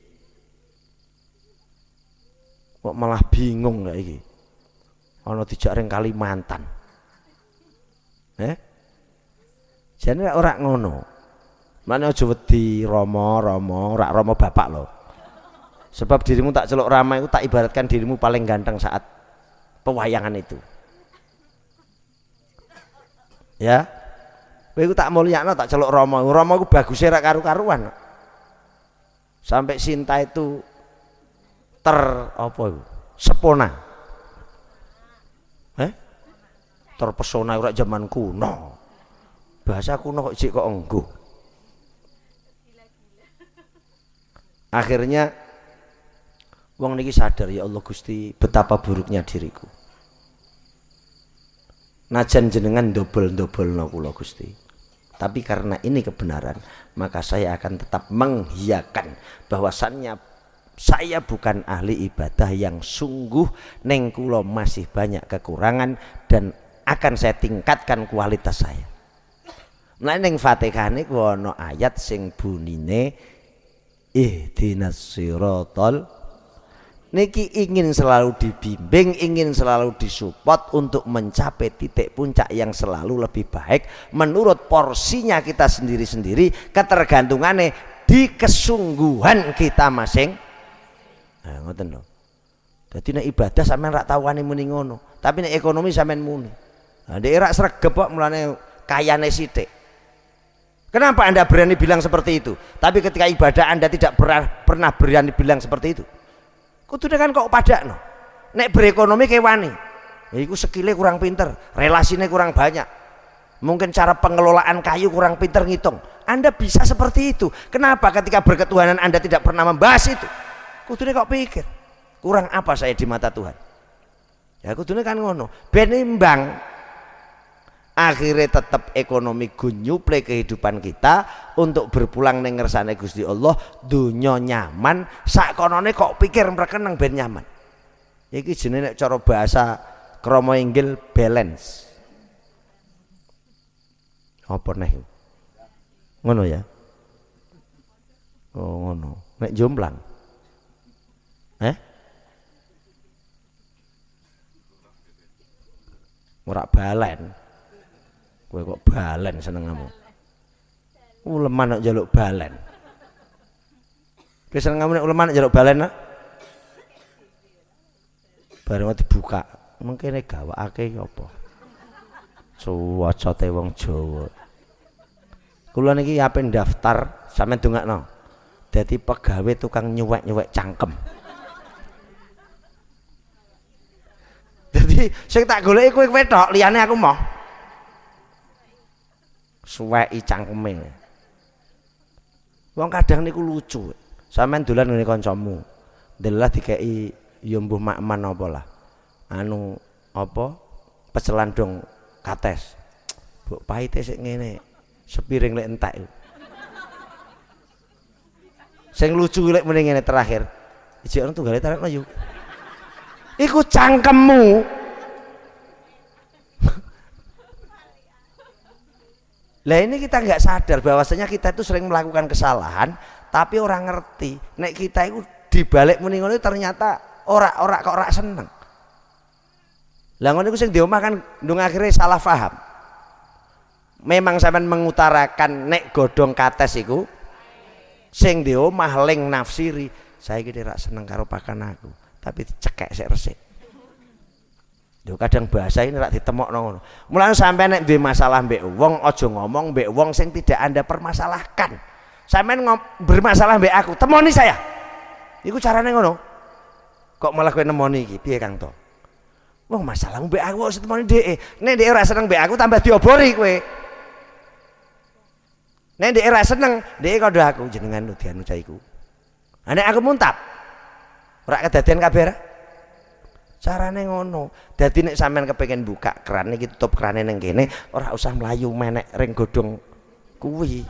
Kok malah bingung nggak iki? Ono dijak ring Kalimantan. Jane ora ngono. Mane aja wedi Rama, ora Rama bapak lho. Sebab dirimu tak celuk Rama itu tak ibaratkan dirimu paling ganteng saat pewayangan itu. Ya. Kowe iku tak mulyakno tak celuk Rama. Rama iku baguse ra karu-karuan. Sampai Sinta itu sepona. Terpesona ora zaman kuno. Bahasa kuno kok kok engguh. Akhirnya wong niki sadar, ya Allah Gusti, betapa buruknya diriku. Najan jenengan dobel-dobelno kula Gusti. Tapi karena ini kebenaran, maka saya akan tetap menghiyakan bahwasannya saya bukan ahli ibadah yang sungguh, neng kula masih banyak kekurangan dan akan saya tingkatkan kualitas saya. Nah neng Fatihah niku ana ayat sing bunine ihdinas siratal, niki ingin selalu dibimbing, ingin selalu disupport untuk mencapai titik puncak yang selalu lebih baik menurut porsinya kita sendiri-sendiri, ketergantungannya di kesungguhan kita masing. Nah, ngoten lho. Dadi nek ibadah sampean rak tawani muni ngono, tapi nek ekonomi sampean muni. Nah, nek rak sregep kok mulane kayane sithik. Kenapa Anda berani bilang seperti itu? Tapi ketika ibadah Anda tidak pernah berani bilang seperti itu. Kudune kan kok padakno. Nek berekonomi kewani. Ya iku skillnya kurang pinter, relasinya kurang banyak. mungkin cara pengelolaan kayu kurang pinter ngitung. Anda bisa seperti itu. Kenapa ketika berketuhanan Anda tidak pernah membahas itu? Kudune kok pikir kurang apa saya di mata Tuhan? Ya kudune kan ngono. Ben imbang. Akhirnya tetap ekonomi gunyuple kehidupan kita untuk berpulang ning ngersane Gusti Allah, dunya nyaman, sakonone kok pikir mrekeneng ben nyaman. Iki jenenge nek cara bahasa krama inggil balance. Apa neh? Ngono ya. Oh ngono. Nek jomblang. Ora balen. Kowe kok balen senengamu. Uleman nek njaluk balen. Kowe senengamu nek uleman nek njaluk balen nak? Bareng dibuka, mengkene gawakake apa? Suwacote wong Jawa. Kula niki ape daftar sampeyan dongakno. Dadi pegawai tukang nyuwek-nyuwek cangkem. Dadi sing tak goleki kowe tok, liyane aku moh. Suweki cangkeme. Wong kadang niku lucu. Sampeyan dolan ngene kancamu. Ndelah dikeki ya mbuh makman apa lah. Anu apa? Pecelan dong kates. Mbok pahite sik ngene. Sepiring lek entek. Sing lucu lek muni ngene terakhir. Ijek orang tunggale tarekno yo. Iku cangkemmu. Lah ini kita nggak sadar bahwasanya kita itu sering melakukan kesalahan tapi orang ngerti nek kita itu dibalik muni ngono ternyata ora kok ora seneng. Lah ngono iku sing di omah kan ndung akhirnya salah paham. Memang sampean mengutarakan nek godhong kates iku sing di omah ling nafsiri saiki ora seneng karo pakan aku tapi dicekek sik resik. Yo kadang bahasa ini rak ditemokno ngono. Mulane sampean nek duwe masalah mbek wong aja ngomong mbek wong sing tidak Anda permasalahkan. Sampean bermasalah mbek aku, temoni saya. Iku carane ngono. Kok malah kowe nemoni iki? Piye Kang To? Wong masalahmu mbek aku kok temoni dhek. Nek dhek ora seneng mbek aku tambah diobori kowe. Nek dhek ora seneng, dhek kandha aku jenengan dianu cah iku. Nek aku muntap. Ora kedadean kabeh. Carane ngono. Dadi nek sampean kepengin buka keran iki tutup kerane ning kene, ora usah mlayu menek ring godhong kuwi.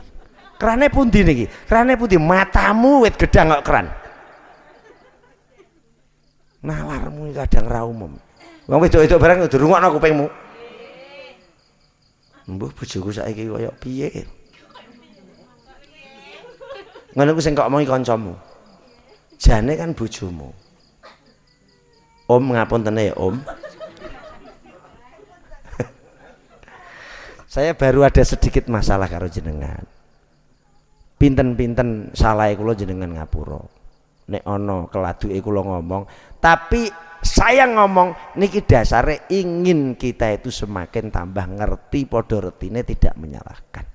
Kerane pundi niki? Kerane pundi? Matamu wit gedang kok keran. Nalarmu kadang ra umum. Wong wedok-wedok bareng kudu rungokno kupingmu. Mbuh bojoku saiki kaya piye? Ngono ku sing kok omongi kancamu. Jane kan bojomu. Om ngapunten ya Om. Saya baru ada sedikit masalah karo jenengan. Pinten-pinten salah kula jenengan ngapura. Nek ana keladuke kula ngomong, tapi saya ngomong niki dasare ingin kita itu semakin tambah ngerti padha retine tidak menyalahkan.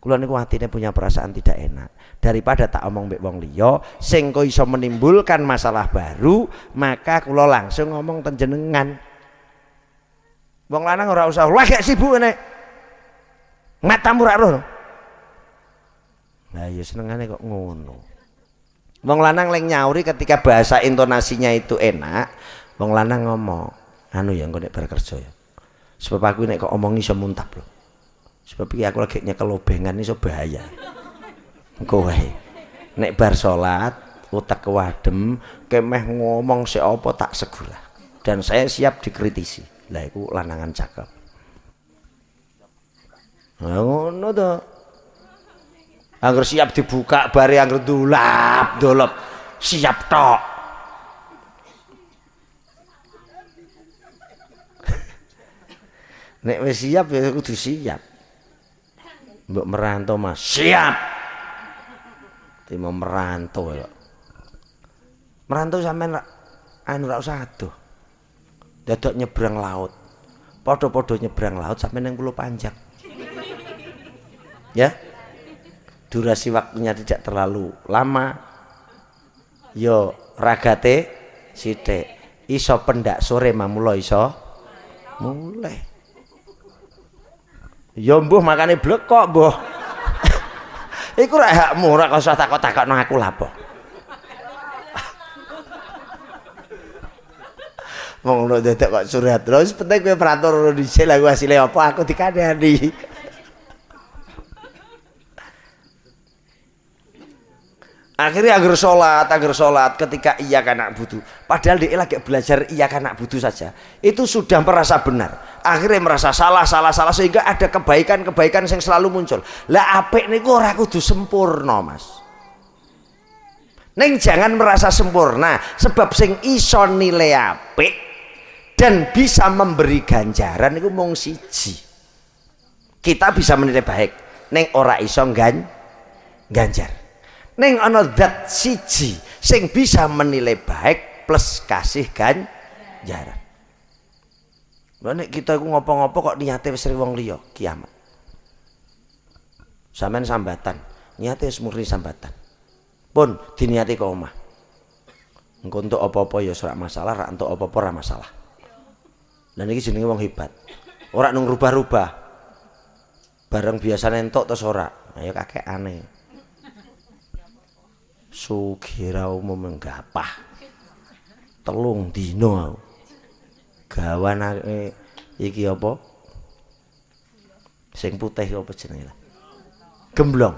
Kula niku atine punya perasaan tidak enak. Daripada tak omong mbek wong liya sing kok iso menimbulkan masalah baru, maka kula langsung ngomong ten jenengan. Wong lanang ora usah lagi sibuk nek. Matamu ra roh. Lah ya senengane kok ngono. Wong lanang leng nyauri ketika bahasa intonasinya itu enak, wong lanang ngomong, anu ya engko nek bar kerja ya. Sebab aku nek kok omong iso muntap lho. Sebab iki aku lagi nyekel lobengan iso bahaya. Engko wae. Nek bar salat utek kewadem kemeh ngomong sik apa tak segulah. Dan saya siap dikritisi. Lah iku lanangan cakep. Lah ngono to. Angger siap dibuka bare angger dolop siap tok. Nek wis siap ya kudu siap. Mbok merantau Mas, siap. Timo merantau ya. Merantau sampean anu ra usah adoh. Dadok nyebrang laut. Padha-padha nyebrang laut sampean ning Pulau Panjang. Ya. Durasi waktunya tidak terlalu lama. Yo ragate sithik. Iso pendak sore mamula iso mulai. Ya mbuh makane blek kok mbuh. Iku ra hakmu ora kok usah takok-takokno aku lha apa. Wong ngono dedek kok curhat terus penting kowe peratur dhisik lha hasilé apa aku dikandani. Akhirnya agar sholat ketika iya kanak butuh. Padahal dia lagi belajar iya kanak butuh saja. Itu sudah merasa benar. Akhirnya merasa salah sehingga ada kebaikan yang selalu muncul. Lah apik niku ora kudu sempurna, Mas. Neng jangan merasa sempurna, sebab sing iso nilai apik dan bisa memberi ganjaran niku mung siji. Kita bisa menilai baik, neng ora iso ganjar. Neng ana zat siji sing bisa menilai baik plus kasih ganjaran. Lha nek kita iku ngopo-ngopo kok niate wis wong liya kiamat. Sampeyan sambatan, niate wis murni sambatan. Pun diniati ke omah. Engko entuk apa-apa ya ora masalah, ra entuk apa-apa ora masalah. Lah niki jenenge wong hebat. Ora nung rubah-rubah. Bareng biasane entuk terus ora. Ayo kakekane. Sugira umum menggapah telung dino gawanake iki apa sing putih apa jenenge gemblong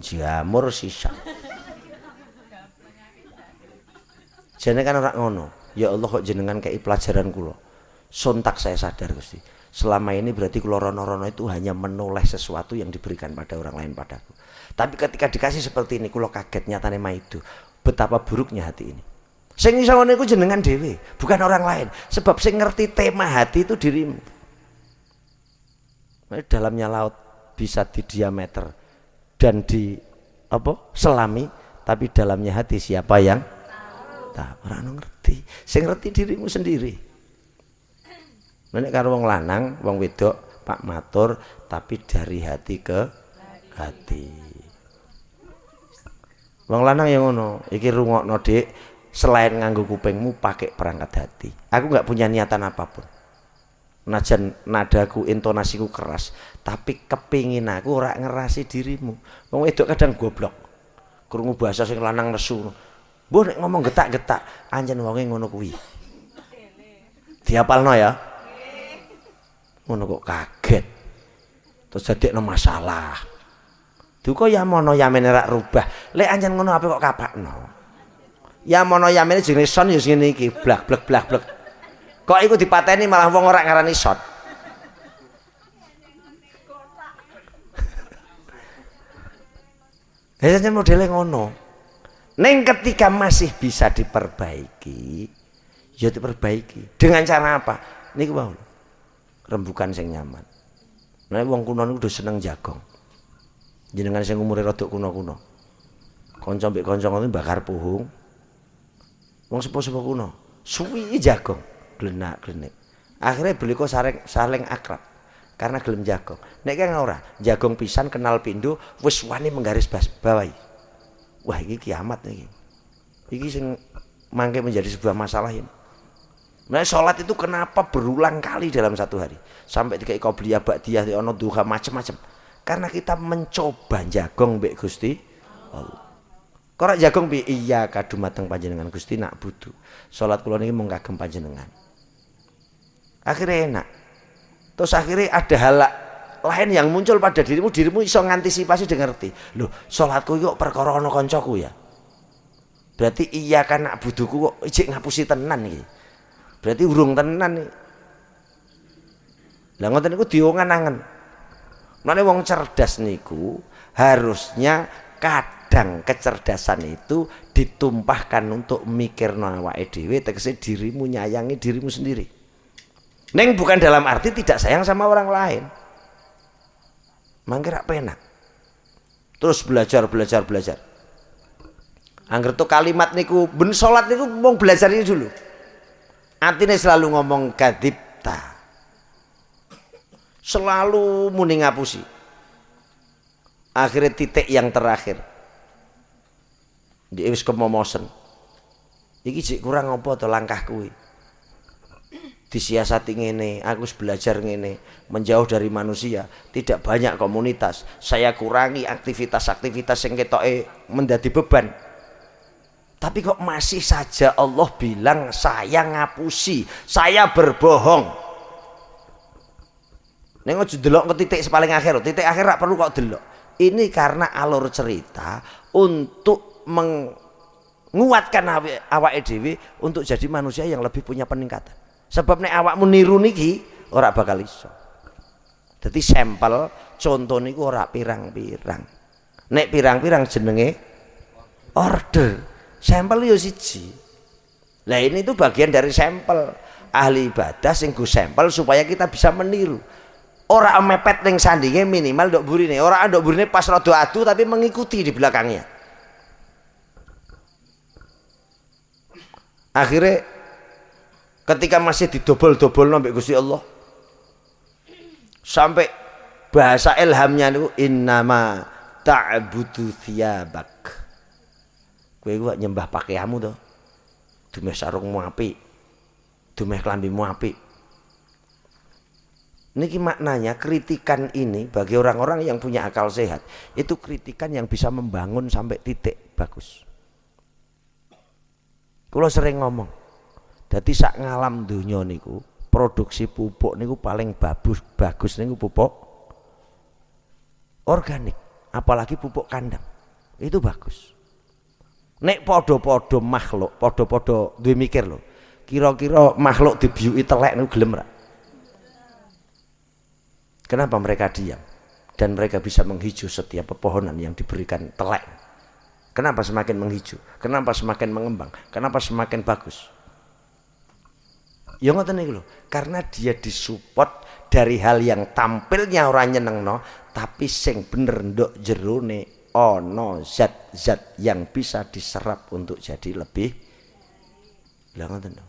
jamur sisa jane kan ora ngono ya Allah kok jenengan kei pelajaran kula sontak saya sadar Gusti selama ini berarti kula rono-rono itu hanya menoleh sesuatu yang diberikan pada orang lain padaku. Tapi ketika dikasih seperti ini kula kaget nyatane maido betapa buruknya hati ini. Sing iso ngono iku jenengan dhewe, bukan orang lain. Sebab sing ngerti tema hati itu dirimu. Dalamnya laut bisa di diameter dan di apa? Selami, tapi dalamnya hati siapa yang tahu? Orang ngerti. Sing ngerti dirimu sendiri. Nek karo wong lanang, wong wedok, Pak matur, tapi dari hati ke hati. Wong lanang yang ngono, iki rungokno Dik, selain nganggo kupingmu pakai perangkat hati. Aku nggak punya niatan apapun. Najan nadaku, intonasiku keras, tapi kepingin aku ora ngerasi dirimu. Wong wedok kadang goblok. Krungu bahasa sing lanang nesu. Mbah nek ngomong getak-getak, anjen wonge ngono kuwi. Diapalno ya. Ngono kok kaget. Terus dadekno masalah. Duka ya mono yamene rak rubah. Lek anjen ngono ape kok kapakno. Ya mono yamene jenenge son ya ngene iki, blak. Kok iku dipateni malah wong ora ngarani son. Biasanya modelnya ngono. Neng ketika masih bisa diperbaiki, ya diperbaiki. Dengan cara apa? Niku wae. Rembukan sing nyaman. Nah wong kuno niku udah seneng jagong. Jenengan sing umure rada kuno-kuno. Kanca mbek kanca ngono bakar puhung. Wong sepuh-sepuh kuno, suwi jagong, glenak-glenik. Akhirnya beli kok saling akrab karena gelem jagong. Nek kan ora, jagong pisan kenal pindho wis wani menggaris bawahi. Wah, iki kiamat iki. Iki sing mangke menjadi sebuah masalah ini. Nah, sholat itu kenapa berulang kali dalam satu hari? Sampai dikai qobliyah ba'diyah ono duha macam-macam. Karena kita mencoba jagong mbek Gusti Allah. Kok jagong bi iya kadumateng panjenengan Gusti nak butuh. Salat kula niki mung kagem panjenengan. Akhirnya enak. Terus akhirnya ada hal lain yang muncul pada dirimu iso ngantisipasi dengan ngerti. Loh, salatku kok perkara ana kancaku ya. Berarti iya kan nak butuhku kok ijik ngapusi tenan iki. Berarti urung tenan iki. Lah ngoten niku diongan-angen. Mane wong cerdas niku harusnya kadang kecerdasan itu ditumpahkan untuk mikirno awake dhewe tegese dirimu nyayangi dirimu sendiri. Neng bukan dalam arti tidak sayang sama orang lain. Mangke rak penak. Terus belajar. Angger tuh kalimat niku ben salat niku wong belajar ini dulu. Artinya selalu ngomong kadipta. Selalu muni ngapusi. Akhirnya titik yang terakhir dia wis kemomosen. Iki sik kurang apa to langkah kuwi. disiasati ngene, aku belajar ngene, menjauh dari manusia, tidak banyak komunitas, saya kurangi aktivitas-aktivitas yang ketoke menjadi beban. Tapi kok masih saja Allah bilang saya ngapusi, saya berbohong. Ning aja delok ke titik paling akhir, titik akhir rak perlu kok delok. Ini karena alur cerita untuk menguatkan awake dhewe untuk jadi manusia yang lebih punya peningkatan. Sebab nek awakmu niru niki ora bakal iso. Dadi sampel contoh niku ora pirang-pirang. Nek pirang-pirang jenenge order. Sampel yo siji. Lah ini tuh bagian dari sampel. Ahli ibadah sing go sampel supaya kita bisa meniru. Ora mepet ning sandinge minimal ndok burine. Ora ndok burine pas rada adu tapi mengikuti di belakangnya. Akhirnya ketika masih didobol-dobol nombek Gusti Allah sampai bahasa ilhamnya niku innama ta'budu thiyabak, kowe iku nyembah pakaianmu to, dumeh sarungmu apik, dumeh klambimu apik. Niki maknanya kritikan ini bagi orang-orang yang punya akal sehat itu kritikan yang bisa membangun sampai titik bagus. Kulo sering ngomong, dadi sak ngalam donya niku produksi pupuk niku paling bagus niku pupuk organik, apalagi pupuk kandang. Itu bagus. Nek podo-podo makhluk, podo-podo duwe mikir lho. Kira-kira makhluk dibiuki telek niku gelem ra? Kenapa mereka diam dan mereka bisa menghijau setiap pepohonan yang diberikan telek? Kenapa semakin menghijau? Kenapa semakin mengembang? Kenapa semakin bagus? Ya ngoten niku lho, karena dia disupport dari hal yang tampilnya ora nyenengno, tapi sing bener nduk jerone ana zat-zat yang bisa diserap untuk jadi lebih. Lah ngoten lho.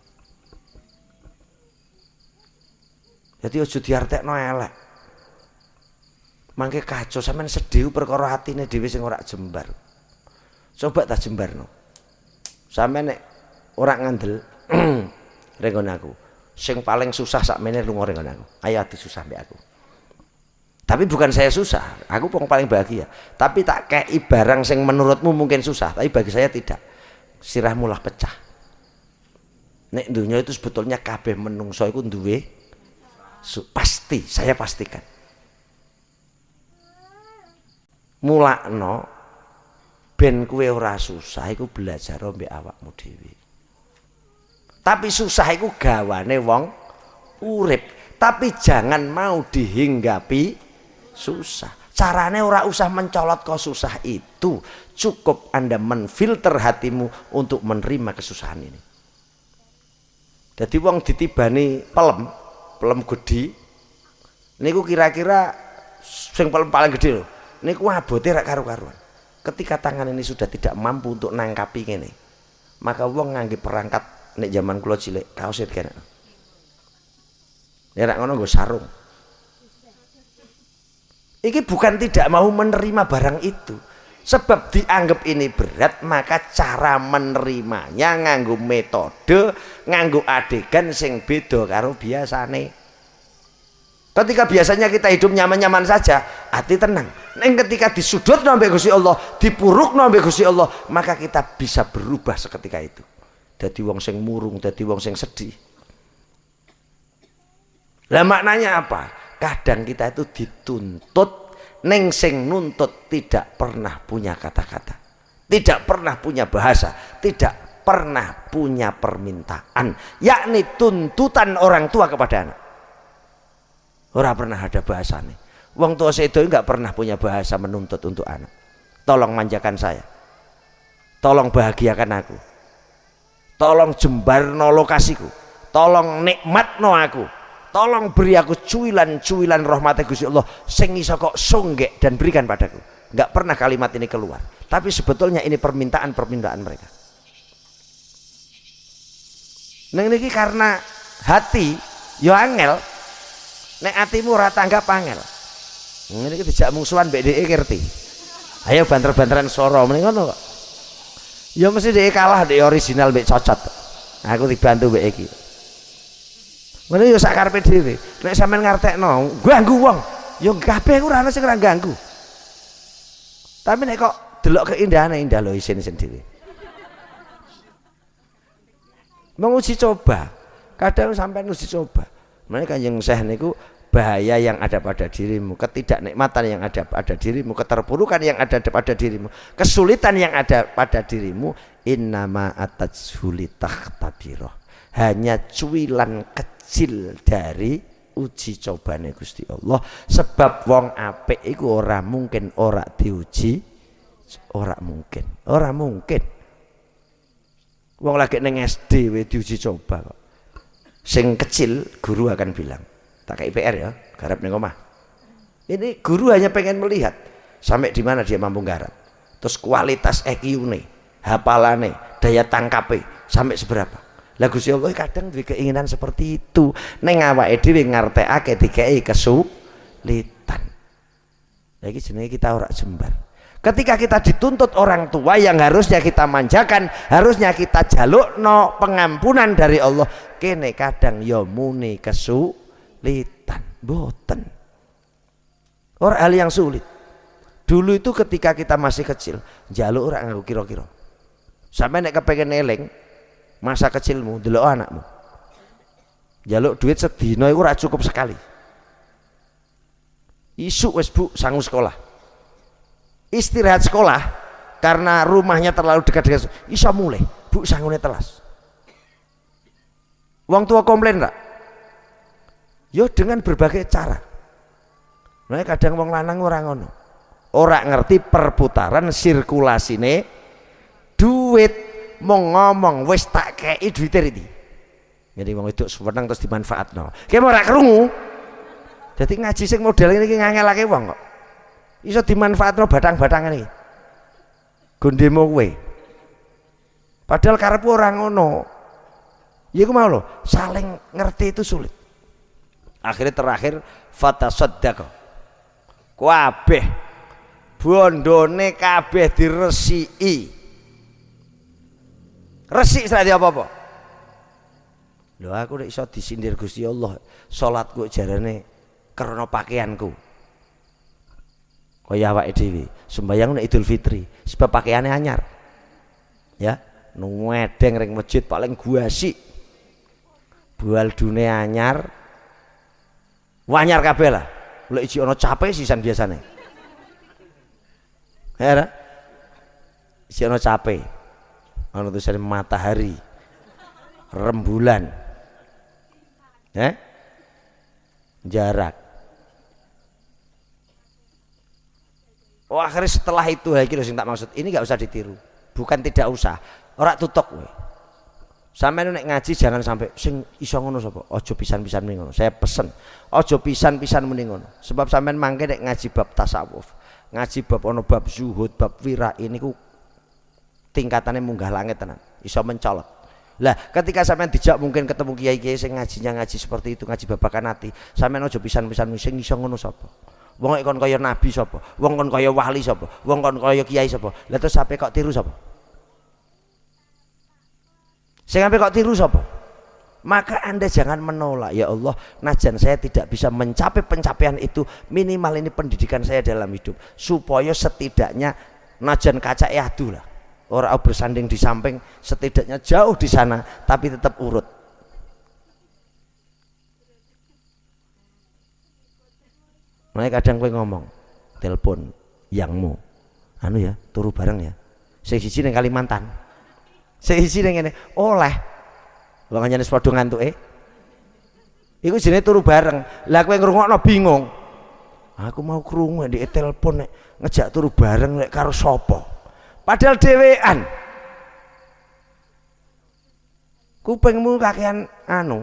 Jadi aja diartekno elek. Mangke kacau sampean sedih perkara atine dhewe sing ora jembar. Coba tak jembarno. Sampeyan nek ora ngandel renggon aku. Sing paling susah sakmene lunga renggon aku. Ayo ati susah mbek aku. Tapi bukan saya susah, aku paling bahagia. Tapi tak kei barang sing menurutmu mungkin susah, tapi bagi saya tidak. Sirahmu lah pecah. Nek dunia itu sebetulnya kabeh menungso iku duwe pasti, saya pastikan. Mulakno ben kowe ora susah iku belajar mbek awakmu dhewe. Tapi susah iku gawane wong urip, tapi jangan mau dihinggapi susah. Carane ora usah mencolot kok susah itu. Cukup Anda menfilter hatimu untuk menerima kesusahan ini. Jadi wong ditibani pelem gedhi niku kira-kira sing paling gede lho. Niku abote rak karu-karuan. Ketika tangan ini sudah tidak mampu untuk nangkapi ngene, maka wong ngangge perangkat nek zaman kula cilik kaos kene. Nek ngono nggo sarung. Iki bukan tidak mau menerima barang itu, sebab dianggap ini berat, maka cara menerimanya nganggo metode, nganggo adegan sing beda karo biasane. Ketika biasanya kita hidup nyaman-nyaman saja, hati tenang. Neng ketika disudut nambah Gusti Allah, dipuruk nambah Gusti Allah, maka kita bisa berubah seketika itu. Dadi wong sing murung, dadi wong sing sedih. Lah maknanya apa? Kadang kita itu dituntut, neng sing nuntut tidak pernah punya kata-kata, tidak pernah punya bahasa, tidak pernah punya permintaan, yakni tuntutan orang tua kepada anak. Ora pernah ada bahasanya. Wong tua sedo enggak pernah punya bahasa menuntut untuk anak. Tolong manjakan saya. Tolong bahagiakan aku. Tolong jembarno lokasiku. Tolong nikmatno aku. Tolong beri aku cuilan-cuilan rahmat Gusti Allah sing iso kok songgek dan berikan padaku. Enggak pernah kalimat ini keluar. Tapi sebetulnya ini permintaan mereka. Neng niki karena hati yo angel. Nek atimu ora tanggap angel. Ngene iki dijak mungsuhan mbek dheke ngerti. Ayo banter-banteran swara mrene ngono kok. Ya mesti dheke kalah dhek original mbek cocot. Aku dibantu mbek iki. Ngono yo sak karepe dhewe. Nek sampean ngartekno ganggu wong, yo kabeh ora ana sing ora ganggu. Tapi nek kok delok keindahan indah lho isin sendiri. Menguji coba. Kadang sampean uji coba. Makanya Kanjeng Syekh niku bahaya yang ada pada dirimu, ketidaknikmatan yang ada pada dirimu, keterpurukan yang ada pada dirimu, kesulitan yang ada pada dirimu, innama atajhulitakhtabiroh, hanya cuilan kecil dari uji cobane Gusti Allah. Sebab wong apik iku ora mungkin ora diuji, ora mungkin wong lagi neng SD we diuji coba kok. Sing kecil guru akan bilang tak kayak PR ya, garap ning omah. Ini guru hanya pengen melihat sampai di mana dia mampu garap. Terus kualitas EQ-ne, hafalane, daya tangkape sampai seberapa. Lah Gusti Allah kadang duwe keinginan seperti itu. Ning awake dhewe ngartekake dikeki kesulitan. Lah iki jenenge kita ora jembar. Ketika kita dituntut orang tua yang harusnya kita manjakan, harusnya kita jalukno pengampunan dari Allah, kene kadang ya muni kesulitan, boten. Orang hal yang sulit. Dulu itu ketika kita masih kecil, jaluk ora nganggo kira-kira. Sampai nek kepengin eling masa kecilmu, delok anakmu. Jaluk duit sedina iku ora cukup sekali. Isuk wis Bu sangu sekolah. Istirahat sekolah karena rumahnya terlalu dekat dengan iso mulai Bu sangune telas. Wong tua komplain enggak? Yo dengan berbagai cara. Nah kadang wong lanang ora ngono. Ora ngerti perputaran sirkulasine duit, mau ngomong wis tak kei duite iki. Jadi wong itu seneng terus dimanfaatno. Ki ora krungu. Jadi ngaji sing model iki ngangelake wong kok. Iso dimanfaatno batang-batangan iki. Gondemo kowe. Padahal karepku ora ngono. Ya iku mau lho, saling ngerti itu sulit. Akhirnya terakhir fatasaddaqa. Kabeh bondone kabeh diresiki. Resik salah apa-apa. Lho aku nek iso disindir Gusti Allah, salatku jarane karena pakaianku. Kaya awake dhewe sembayang nek Idul Fitri sebab pakaiane anyar. Ya, ngedeng ring masjid paling guasi. Bual dune anyar. Wanyar kabeh lah. Lek iki ana cape sisan biasane. Ya. Iki ana cape. Ana tulisane matahari. Rembulan. Jarak. Oh akhirnya setelah itu iki lho sing tak maksud. Ini enggak usah ditiru. Bukan tidak usah. Ora tutuk kowe. Sampeyan nek ngaji jangan sampai sing iso ngono sapa? Aja pisan-pisan muni ngono. Saya pesen, aja pisan-pisan muni ngono. Sebab sampeyan mangke nek ngaji bab tasawuf, ngaji bab ono bab zuhud, bab wira ini ku tingkatannya munggah langit tenan. Iso mencolot. Lah ketika sampeyan dijak mungkin ketemu kiai-kiai sing ngajinya ngaji seperti itu, ngaji babakan ati, sampeyan aja pisan-pisan sing iso ngono sapa? Wong kon kaya nabi sapa? Wong kon kaya wali sapa? Wong kon kaya kiai sapa? Lah terus sampe kok tiru sapa? Sing sampe kok tiru sapa? Maka Anda jangan menolak, ya Allah, najan saya tidak bisa mencapai pencapaian itu, minimal ini pendidikan saya dalam hidup supaya setidaknya najan kaca adu lah. Orang bersanding di samping setidaknya jauh di sana tapi tetap urut. Makanya kadang kowe ngomong, telepon yangmu, anu ya, turu bareng ya. Sing siji ning Kalimantan, sing siji ning ngene, oleh. Wong nyane padha ngantuke. Iku jenenge turu bareng. Lah kowe ngrungokno bingung. Aku mau krungu di telepon nek ngejak turu bareng nek karo sapa? Padahal dhewean. Kupingmu kakean anu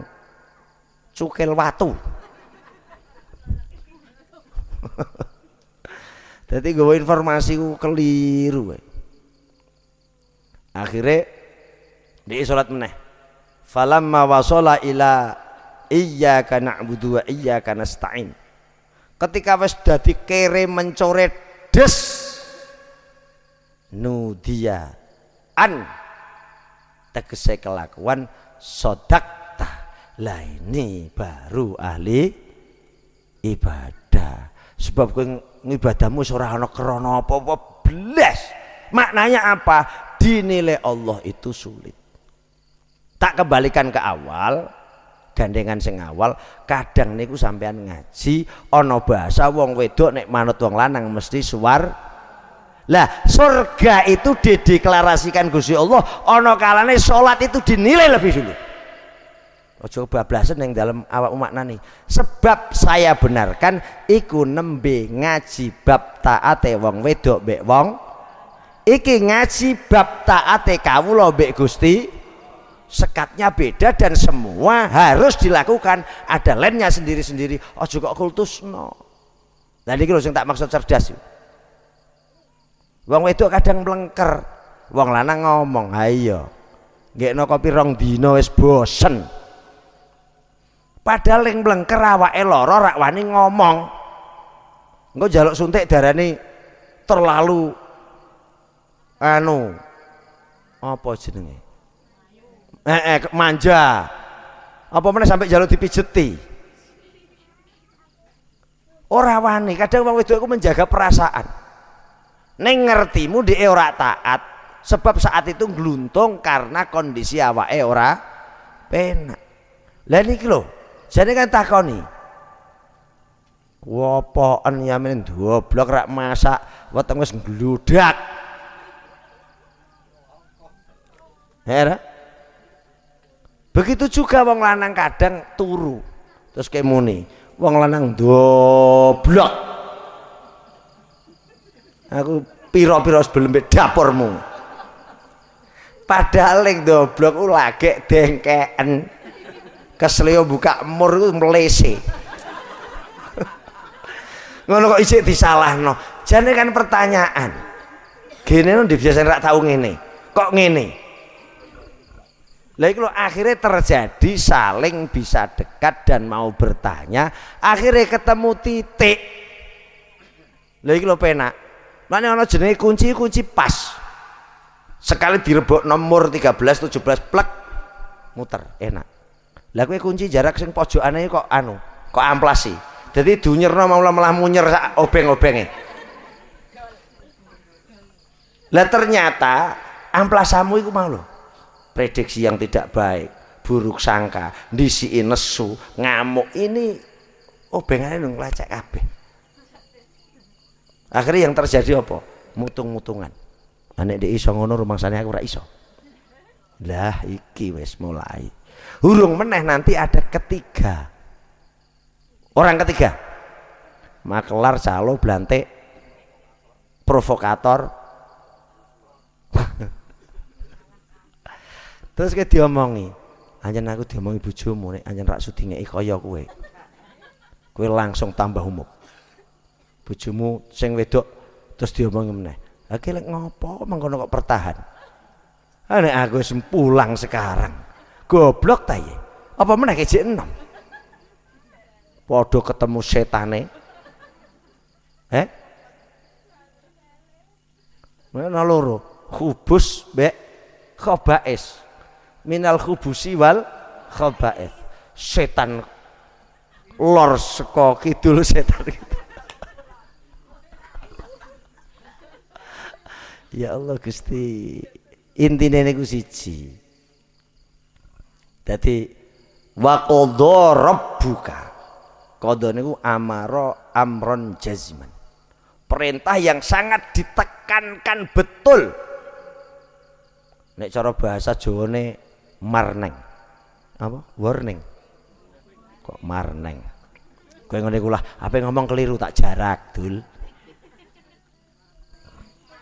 cukil watu. Jadi gue informasi ku keliru. Akhirnya di sholat meneh. Falamma wasala ila iyyaka na'budu wa iyyaka nasta'in. Ketika wis dadi kere mencore des nudia an tegese kelakuan sodakta Lah ini baru ahli ibadah. Sebab kowe ngibadahmu ora ana krana apa-apa blas. Maknanya apa? Dinilai Allah itu sulit. Tak kembalikan ke awal, gandengan sing awal, kadang niku sampean ngaji ana bahasa wong wedok nek manut wong lanang mesti suwar. Lah surga itu dideklarasikan Gusti Allah, ana kalane salat itu dinilai lebih dulu. Ojo bablasan yang dalam awak maknani. Sebab saya benarkan iku nembe ngaji bab taate wong wedok mbek wong iki ngaji bab taate kawula mbek Gusti. Sekatnya beda dan semua harus dilakukan. Ada lainnya sendiri-sendiri. Ojo kok kultusno. Lah niki lho sing tak maksud cerdas. Wong wedok kadang mlengker. Wong lanang ngomong, "Ha iya. Nggekno kopi rong dina wis bosen." Padahal yang mlengker awake lara rak wani ngomong. Engko njaluk suntik darani terlalu apa jenenge? Manja. Apa meneh sampai njaluk dipijeti. Ora wani, kadang wong wedok iku menjaga perasaan. Ning ngertimu dhek ora taat, sebab saat itu gluntung karena kondisi awake ora penak. Lah niki lho, jane kan takoni. Wopoken yamin doblok rak masak, weteng wis ngludak. Hera? Begitu juga wong lanang kadang turu. Terus kayak muni, wong lanang doblok. Aku piro-piro sebelum dapurmu. Padahal yang doblok ku lagi dengkeken. Kesleo buka mur itu melese. Ngono kok isik disalahno. Jane kan pertanyaan. Gene no biasane rak tau ngene. Kok ngene? Lah iku akhirnya terjadi saling bisa dekat dan mau bertanya, akhirnya ketemu titik. Lah iku lho penak. Mane ana jenenge kunci pas. Sekali direbok nomor 13 17 plek muter enak. Lah kowe kunci jarak sing pojokane kok kok amplasi. Dadi dunyerno malah munyer sak obeng-obenge. Lah ternyata amplasamu iku mau lho. Prediksi yang tidak baik, buruk sangka, ndisiki nesu, ngamuk, ini obengane lho nglacak kabeh. Akhirnya yang terjadi apa? Mutung-mutungan. Nek ndek iso ngono rumangsane aku ora iso. Lah iki wis mulai. Hurung meneh nanti ada ketiga. Orang ketiga. Makelar, calo, blantik, provokator. Terus kayak diomongi, anjen aku diomongi bojomu nek anjen rak sudi ngeki kaya kowe. Kowe langsung tambah umum. Bojomu sing wedok terus diomongi meneh. Lah ki lek ngopo mengkono kok pertahan? Ah nek aku wis pulang sekarang. Goblok ta ye. Apa meneh kejek enom? Padha ketemu setane. Mana loro? Khubus mbek khabais. Minal khubusi wal khabais. Setan lor saka kidul setan gitu. Ya Allah Gusti, intine niku siji. Dadi wa qadha rabbuka. Qadha niku amara amron jaziman. Perintah yang sangat ditekankan betul. Nek cara bahasa Jawane marneng. Apa? Warning. Kok marneng? Kowe ngene iku lah, ape ngomong keliru tak jarak, Dul.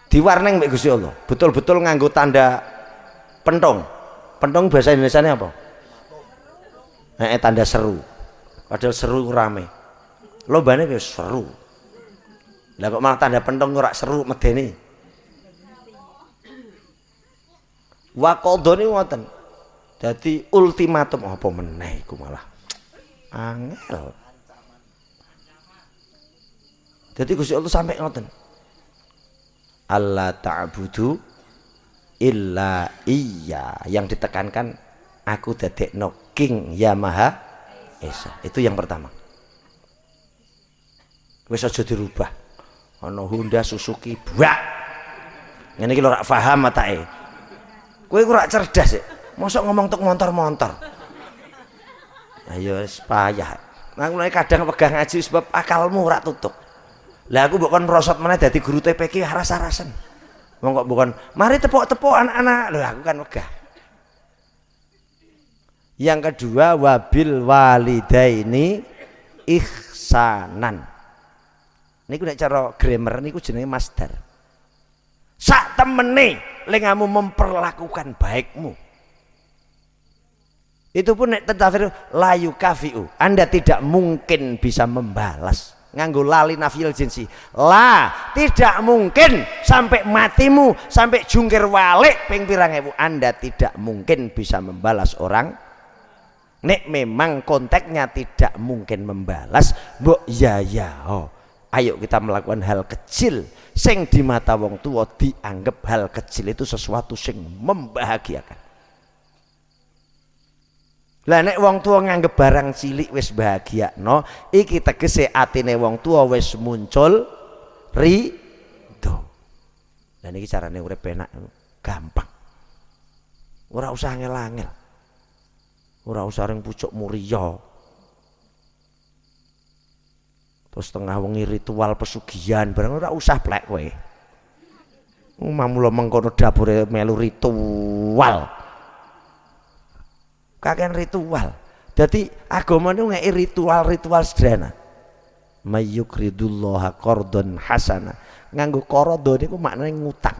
Diwarneng mbek Gusti Allah. Betul-betul nganggo tanda pentung. Pentung bahasa Indonesianya apa? Tanda seru. Padahal seru rame. Lombane wis seru. Lah kok malah tanda pentung ora seru medeni. Wa qadha niku ngoten. Dadi ultimatum apa meneh iku malah angel. Dadi Gusti Allah sampai ngoten. Allah ta'budu illa iya, yang ditekankan aku dadekno King ya Maha Esa. Itu yang pertama. Wis aja dirubah. Ana Honda Suzuki bak. Ngene iki lho ora paham matake. Kowe ku ora cerdas sik. Mosok ngomong tok montor-montor. Ayo wis payah. Aku mulai kadang pegang ngaji sebab akalmu ora tutuk. Lah aku mbok kon merosot meneh dadi guru TPK aras-arasen. Wong kok bukan mari tepuk-tepuk anak-anak. Lho aku kan wegah. Yang kedua wabil walidaini ihsanan. Niku nek cara grammar niku jenenge masdar. Sak temene lengamu memperlakukan baikmu. Itu pun nek tafsir la yukafiu. Anda tidak mungkin bisa membalas. Nganggo lali nafil jinsi. La tidak mungkin sampai matimu sampai jungkir walik ping pirang ewu Anda tidak mungkin bisa membalas orang. Nek memang konteksnya tidak mungkin membalas, mbok ya oh. Ayo kita melakukan hal kecil sing di mata wong tua dianggap hal kecil itu sesuatu sing membahagiakan. Lah nek wong tua nganggep barang cilik wis bahagia no, iki tegese atine wong tua wis muncul ridho. Lah niki carane urip enak gampang. Ora usah angel-angel. Ora usah ring pucuk muria. Terus tengah wengi ritual pesugihan barang ora usah plek kowe. Mamula mengkono dapure melu ritual. Kakean ritual. Jadi agama itu ngeki ritual-ritual sederhana. Mayyukridullaha qardon hasana. Nganggo qardo niku maknane ngutang.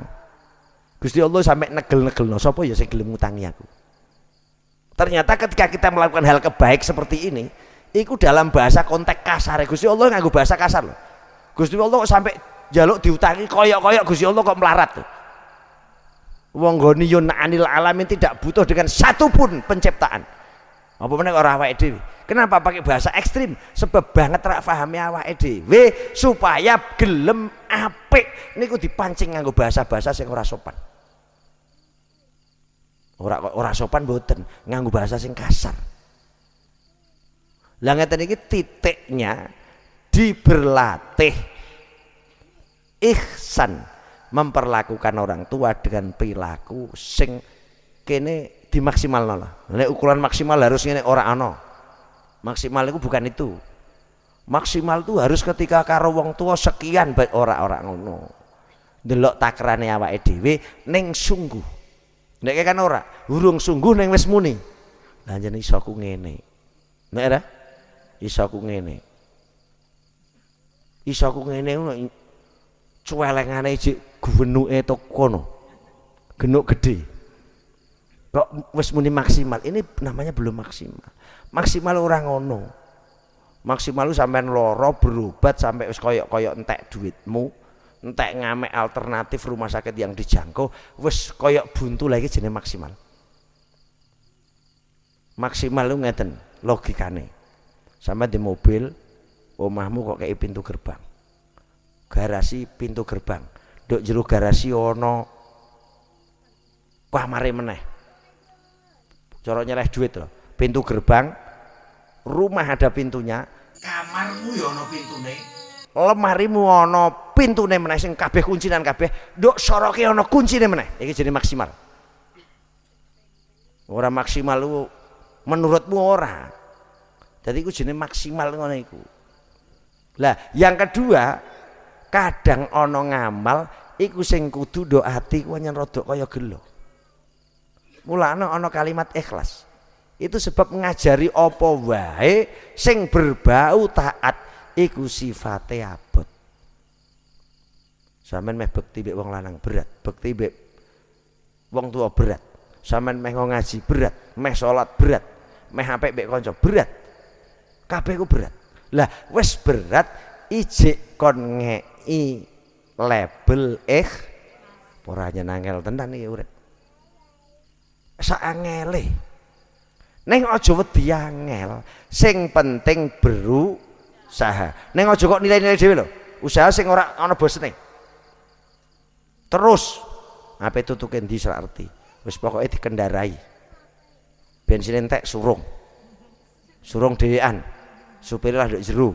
Gusti Allah sampai negel-negelno sapa ya sing gelem ngutangi aku. Ternyata ketika kita melakukan hal kebaik seperti ini, iku dalam bahasa konteks kasar. Gusti Allah nganggo bahasa kasar loh. Gusti Allah kok sampai jaluk diutangi koyok-koyok Gusti Allah kok melarat tuh. Wong ghaniyun 'anil alamin tidak butuh dengan satupun penciptaan. Apa meneh ora awake dhewe. Kenapa pakai bahasa ekstrim? Sebab banget rak pahami awake dhewe supaya gelem apik niku dipancing nganggo bahasa-bahasa sing ora sopan. Ora sopan mboten, nganggo bahasa sing kasar. Lah ngeten iki titiknya diberlatih ihsan, memperlakukan orang tua dengan perilaku sing kene dimaksimalno lah. Nek ukuran maksimal harus ngene ora ana. Maksimal itu bukan itu. Maksimal itu harus ketika karo wong tua sekian baik ora ngono. Delok takrane awake dhewe ning sungguh. Nek kan ora, urung sungguh ning wis muni. Lah jan iso ku ngene. Nek ora iso ku ngene. Iso ku ngene cuelengane jek guwenuke to kono. Genuk gede. Kok wis muni maksimal. Ini namanya belum maksimal. Maksimal ora ngono. Maksimal lu sampean loro berobat sampai wis koyok-koyok entek duitmu, entek ngamek alternatif rumah sakit yang dijangkau, wis koyok buntu lagi jenenge maksimal. Maksimal lu ngeten logikane. Sama di mobil, omahmu kok kayak pintu gerbang. Garasi pintu gerbang. Dok jero garasi ono kamare meneh. Cara nyeleh duit loh. Pintu gerbang, rumah ada pintunya, kamarmu ya ono pintune, lemarimu ono pintune meneh sing kabeh kuncinan kabeh, nduk soroke ono kuncine meneh. Iki jenenge maksimal. Ora maksimal lu menurutmu ora. Jadi iku jenenge maksimal ngono iku. Lah, yang kedua, kadang ono ngamal iku sing kudu nduk ati ku nyen rada kaya gelo. Mulane ono kalimat ikhlas. Itu sebab ngajari apa wae sing berbau taat iku sifate abot. Sampeyan meh bekti mbek wong lanang berat, bekti mbek wong tua berat. Sampeyan meh ngaji berat, meh salat berat, meh apik mbek kanca berat. Kabeh ku berat. Lah wis berat ijik kon ngeki label ora nyenangel tenan iki urip. Saangele neng aja wedi angel, sing penting berusaha. Neng aja kok nilai-nilai dhewe lho. Usaha sing ora ana bosene. Terus ape tutuke ndi sak arti. Wis pokoke dikendarai. Bensin entek surung. Surung dhewean. Supir lah ndek jero.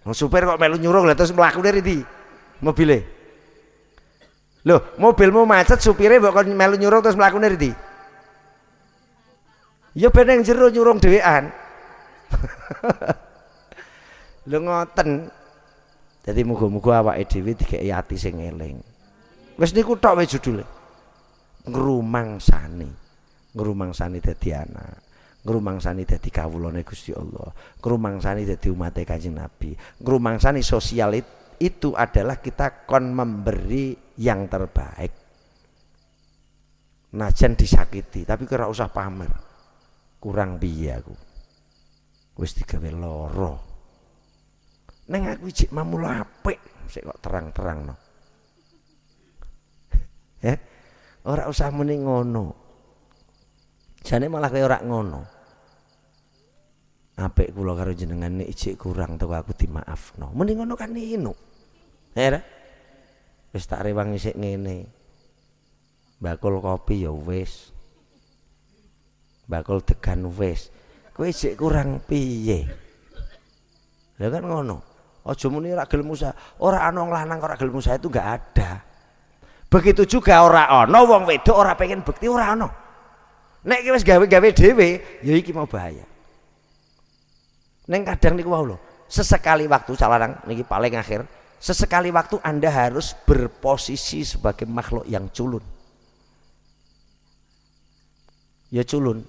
Wong supir kok melu nyurung lha terus mlakune ndi? Mobile. Loh, mobilmu macet supire mbok kon melu nyurung terus mlakune ndi? Ya ben ning jero nyurung dhewean. Lho ngoten. Jadi muga-muga awake dhewe dikeki ati sing eling. Wis niku tok wae judule. Ngrumangsani dadi anak. Ngrumangsani dadi kawulane Gusti Allah, ngrumangsani dadi umate Kanjeng Nabi, ngrumangsani sosial itu adalah kita kon memberi yang terbaik. Najan disakiti, tapi ora usah pamer. Kurang piye aku. Wis digawe lara. Neng aku cek mamula apik, sik kok terang-terangno. Ya, ora usah muni ngono. Jane malah kaya ora ngono. Apik kula karo jenengan nek ijik kurang teko aku dimaafno. Mending ngono kan inu. Ya. Wis tak rewangi sik ngene. Bakul kopi ya wis. Bakul degan wis. Kowe ijik kurang piye? Lah kan ngono. Aja muni ora gelem usaha. Ora ana wong lanang ora gelem usaha itu enggak ada. Begitu juga ora ana wong wedok ora pengen bekti ora ana. Nek iki wis gawe-gawe dhewe, ya iki mau bahaya. Neng kadang niku wau lho, sesekali waktu calarang niki paling akhir, sesekali waktu Anda harus berposisi sebagai makhluk yang culun. Ya culun.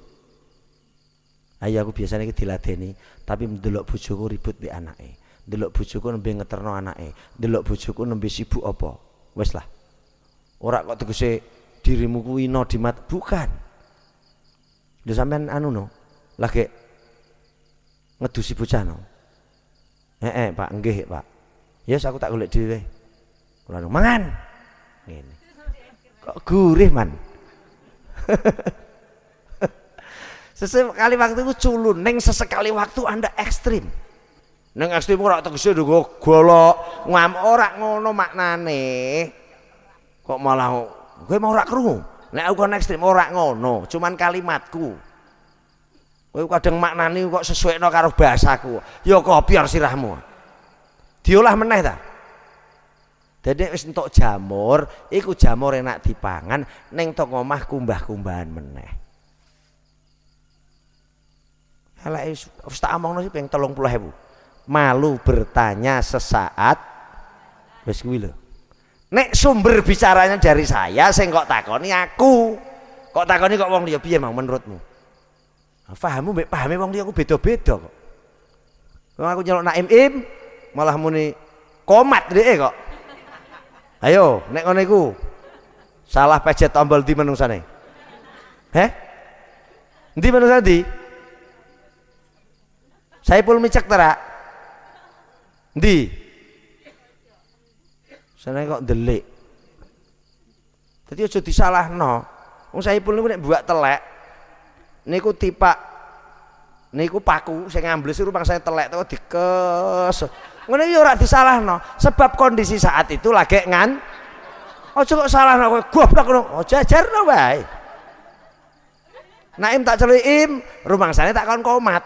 Ayo aku biasanya iki diladeni, tapi ndelok bojoku ribut mbek anake. Ndelok bojoku nembe ngeterno anake. Ndelok bojoku nembe sibuk apa. Wis lah. Ora kok tegese dirimu kuwi no dimat bukan. Lho sampean anu no, lagi ngedusi bocah no. Pak, nggih Pak. Yes aku tak golek dhewe. Ora mangan. Ngene. Kok gurih man. Sesekali waktu itu culun, neng sesekali waktu Anda ekstrim. Neng ekstrim ora tegese nggo golok, ngam ora ngono maknane. Kok malah kowe mau ora krungu? Nek aku kon ekstrem ora ngono, cuman kalimatku. Kowe kadang maknani kok sesuaikno karo bahasaku. Ya kopior sirahmu. Diolah meneh ta. Dadi wis entuk jamur, iku jamur enak dipangan, ning teng omah kumbah-kumbahan meneh. Ala wis tak omongno sih ping 30.000. Malu bertanya sesaat wis kuwi lho. Nek sumber bicaranya dari saya kok takoni aku. Kok takoni kok wong liya piye mau menurutmu? Fahammu mbek pahame wong liya aku beda-beda kok. Wong aku nyelok Naim malah muni komat dhek kok. Ayo, nek ngono iku salah pejet tombol di menungsane. Heh? Ndi menungsa ndi? Saipul micek ta? Ndi? Sana kok ndelik. Dadi aja disalahno. Wong Saipul niku nek buak telek niku tipak niku paku sing ngambles rumang saya telek to dikes. Ngono iki ora disalahno, sebab kondisi saat itu lagi ngan. Aja kok salahno kowe goblok ngono. Aja ajarno wae. Naim tak celukim, rumang saya tak kon komat.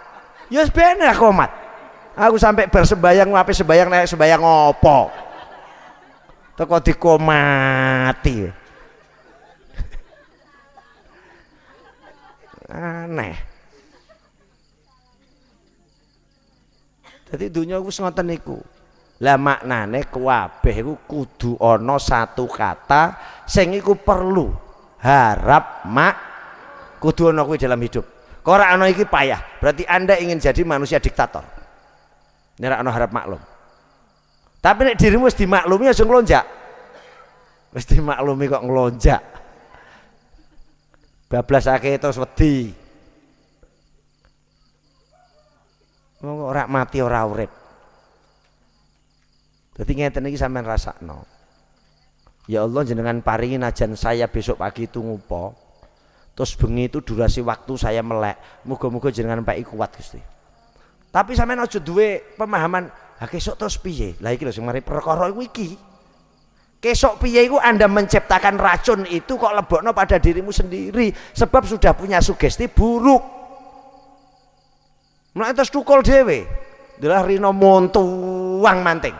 Ya wis ben komat. Aku sampai bersembayang ngape sembayang nek sembayang opo? Teko dikomati. Aneh. Jadi dunia wis ngoten niku. Lah maknane kabeh iku kudu ana satu kata sing iku perlu. Harap mak kudu ana kuwi dalam hidup. Kok ora ana iki payah. Berarti Anda ingin jadi manusia diktator. Nek ora ana harap maklum. Tapi nek dirimu wis dimaklumi aja nglonjak. Wis dimaklumi kok nglonjak. Bablasake terus wedi. Wong ora mati ora urip. Dadi ngeten iki sampean rasakno. Ya Allah jenengan paringi najan saya besok pagi itu ngupo. Terus bengi itu durasi waktu saya melek. Muga-muga jenengan paiki kuat Gusti. Tapi sampean aja duwe pemahaman, ha kesok terus piye? Lah iki lho sing mari perkara iku iki. Kesok piye iku Anda menciptakan racun itu kok lebokno pada dirimu sendiri sebab sudah punya sugesti buruk. Mulai terus tukul dhewe. Delah rino montuang manting.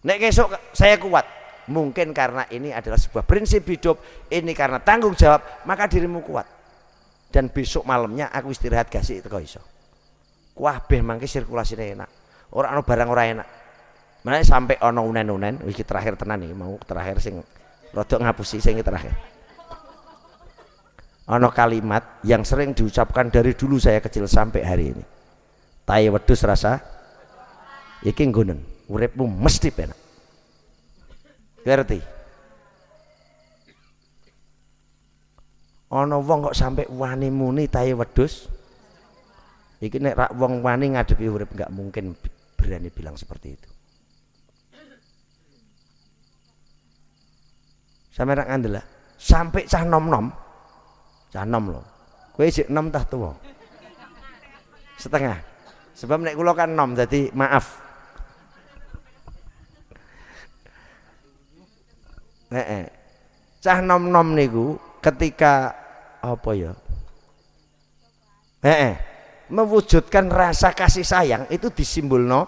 Nek besok saya kuat, mungkin karena ini adalah sebuah prinsip hidup, ini karena tanggung jawab, maka dirimu kuat. Dan besok malamnya aku istirahat gasik teko iso. Kabeh mangke sirkulasine enak. Ora ana barang ora enak. Meneh sampai ana unen-unen, iki terakhir tenan iki, mau terakhir sing rada ngapusi sing terakhir. Ana kalimat yang sering diucapkan dari dulu saya kecil sampai hari ini. Tai wedhus rasa iki nggonen, uripmu mesti penak. Ngerti? Ana wong kok sampai wani muni tai wedhus. Iki nek rak wong wani ngadepi urip enggak mungkin berani bilang seperti itu. Sampe rak ngandel sampai cah nom-nom. Cah nom lho. Kowe sik nom tah tuwa. Setengah. Sebab nek kula kan nom jadi maaf. Cah nom-nom niku ketika apa ya? Mewujudkan rasa kasih sayang itu disimbolno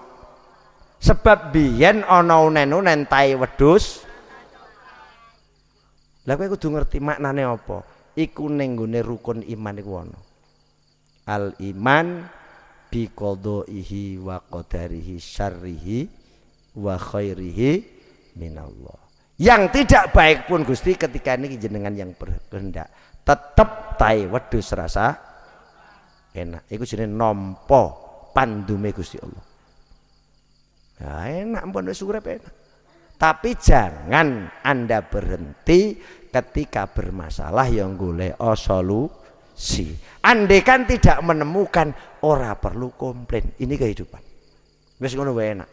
sebab biyen ana unen-unen tai wedhus. Lah kowe kudu ngerti maknane apa? Iku ning nggone rukun iman iku ana. Al iman bi qadaihi wa qadarihi syarrihi wa khairihi minallah. Yang tidak baik pun Gusti ketika ini jenengan yang berkehendak tetep tai wedhus rasa enak. Iku jenenge nampa pandume Gusti Allah. Nah, enak pun wis urip enak. Tapi jangan Anda berhenti ketika bermasalah yang golek solusi. Andai kan tidak menemukan, ora perlu komplain. Ini kehidupan. Wis ngono wae enak.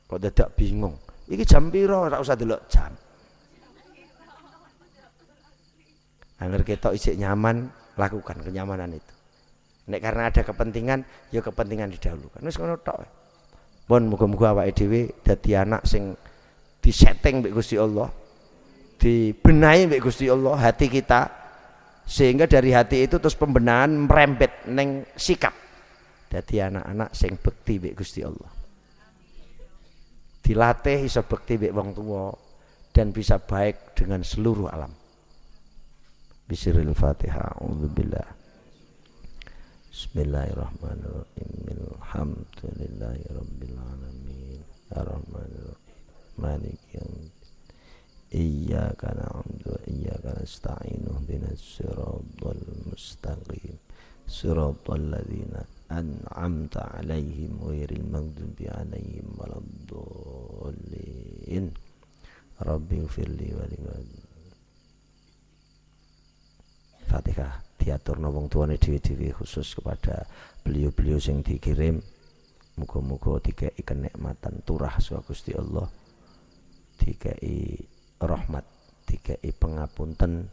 Kok dadak bingung. Iki jam piro ora usah delok jam. Angger ketok isik nyaman, lakukan kenyamanan itu. Nek karena ada kepentingan, ya kepentingan didahulukan. Wis ngono tok. Pun muga-muga awake dhewe dadi anak sing disetting mbek Gusti Allah. Dibenahi mbek Gusti Allah hati kita, sehingga dari hati itu terus pembenahan merembet neng sikap. Dadi anak-anak sing bekti mbek Gusti Allah. Dilatih iso bekti mbek wong tuwa dan bisa baik dengan seluruh alam. Bismillahirrahmanirrahim. Fatihah. A'udzubillah. Bismillahirrahmanirrahim. Alhamdulillahirabbil alamin. Arrahmanirrahim. Maliki yaumiddin. Iyyaka na'budu wa iyyaka nasta'in. Ihdinas siratal mustaqim. Siratal ladzina an'amta 'alaihim ghairil maghdubi 'alaihim waladdallin. Rabbighfirli wa li Fatihah diaturna wong tuane dhewe-dhewe khusus kepada beliau-beliau sing dikirim. Muga-muga dikei kenikmatan turah saka Gusti Allah, dikei rahmat, dikei pengapunten,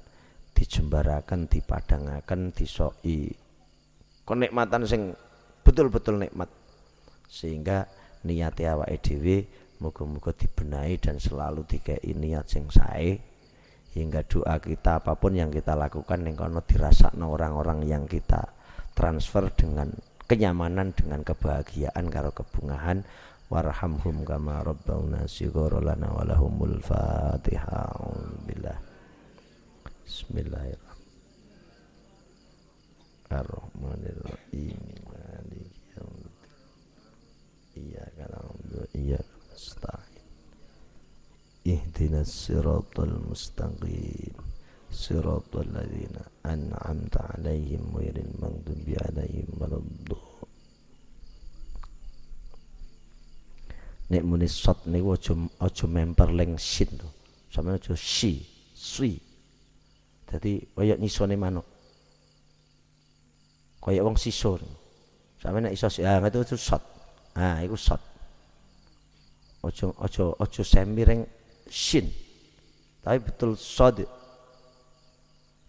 dijembaraken, dipadangaken, disoki kenikmatan sing betul-betul nikmat, sehingga niat awake dhewe muga-muga dibenahi dan selalu dikei niat sing sae, hingga doa kita apapun yang kita lakukan ning kono dirasakno orang-orang yang kita transfer dengan kenyamanan, dengan kebahagiaan karo kebungahan. Warhamhum kama rabbawna shighara lana wa lahumul Fatihah. Billah. Bismillahirrahmanirrahim. Maliki yaumiddin. Iyyaka na'budu wa iyyaka nasta'in. Ihdinas siratal mustaqim. Siratal ladzina an'amta 'alaihim ghairil maghdubi 'alaihim waladdallin. Nek muni sot niku aja memper ling sin to. Sampeyan aja si. Dadi kaya nyisone manuk. Kaya wong sisur. Sampeyan nek iso itu sot. Ah, iku sot. Aja semiring sin. Tapi betul sod.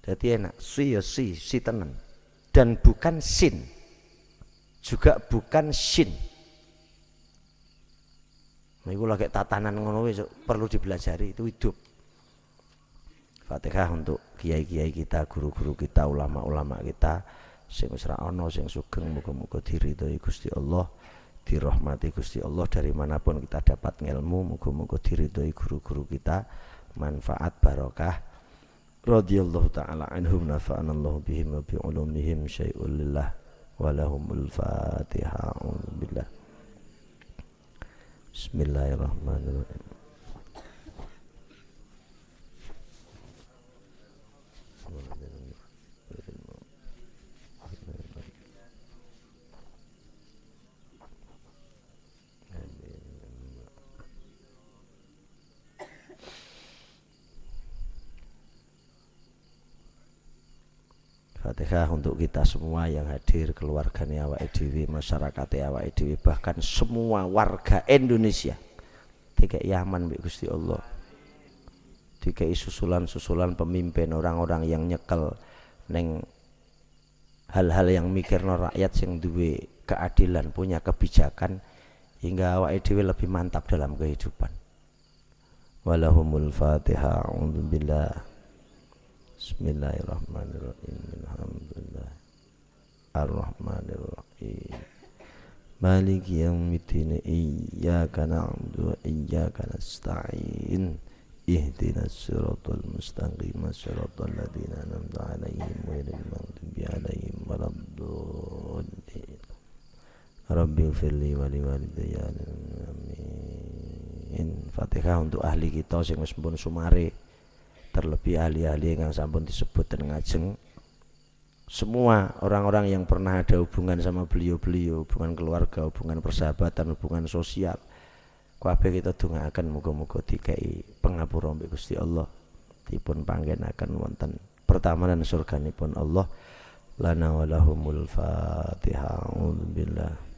Jadi enak, si tenan. Dan bukan sin. Juga bukan sin. Nah, itu lagi tatanan ngono perlu dipelajari, itu hidup. Fatihah untuk kiai-kiai kita, guru-guru kita, ulama-ulama kita, sing wis ra ana sing sugeng muga-muga diridhoi Gusti Allah, dirahmati Gusti Allah dari manapun kita dapat ilmu, muga-muga diridhoi guru-guru kita, manfaat barokah. Radhiyallahu ta'ala anhum nafa'anallahu bihim wa bi ulumihim syai'ul lillah wa lahumul Fatihah. Billah. Bismillahirrahmanirrahim. Fatihah untuk kita semua yang hadir, keluarganya awake dhewe, masyarakatnya awake dhewe, bahkan semua warga Indonesia. Dikai aman mbek Gusti Allah. Dikai susulan-susulan pemimpin, orang-orang yang nyekel neng hal-hal yang mikirno rakyat sing duwe keadilan, punya kebijakan hingga awake dhewe lebih mantap dalam kehidupan. Walahumul Fatihah. A'udzubillah. Bismillahirrahmanirrahim. Alhamdulillah. Ar-Rahmanirrahim. Maliki yaumiddin. Iyyaka na'budu wa iyyaka nasta'in. Ihdinas siratal mustaqim. Siratal ladzina an'amta 'alaihim ghairil maghdubi 'alaihim waladdallin. Rabbighfirli wa liwalidayya. Amin. Fatihah untuk ahli kita sing wis pun sumare, terlebih ahli-ahli yang sampun disebut dan ngajeng, semua orang-orang yang pernah ada hubungan sama beliau-beliau, hubungan keluarga, hubungan persahabatan, hubungan sosial, kabeh kita dongaaken muga-muga dikai pangapura mbek Gusti Allah, dipun panggenaken wonten pertamanan surganipun Allah. Lana walahumul Fatihah. A'udzubillah.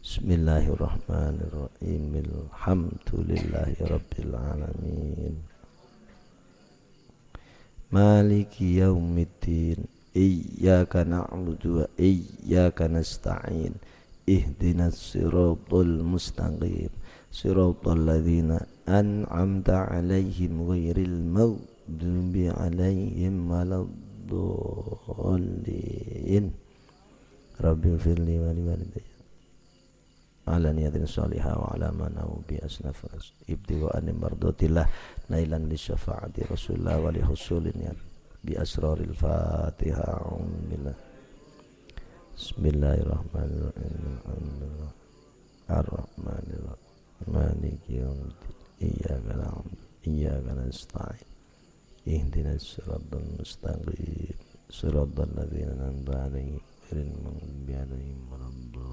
Bismillahirrahmanirrahim. Alhamdulillahi rabbil alamin. Maliki yaumiddin. Iyyaka na'budu wa iyyaka nasta'in. Ihdinas siratal mustaqim. Siratal ladzina an'amta 'alaihim ghairil maghdubi 'alaihim waladdallin. Rabbighfirli wa liwalidayya ala niyatin salihah wa ala manahu bi asnafas ibtiwa'an mardatillah nailan li syafaati rasulullah wa li husulin ya bi asraril Fatihah. Bismillahirrahmanirrahim. Ar-Rahmanirrahim. Maliki yaumiddin. Iyyaka na'budu wa iyyaka nasta'in. Ihdinas siratal mustaqim. Siratal ladzina an'amta 'alaihim ghairil maghdubi 'alaihim waladdallin.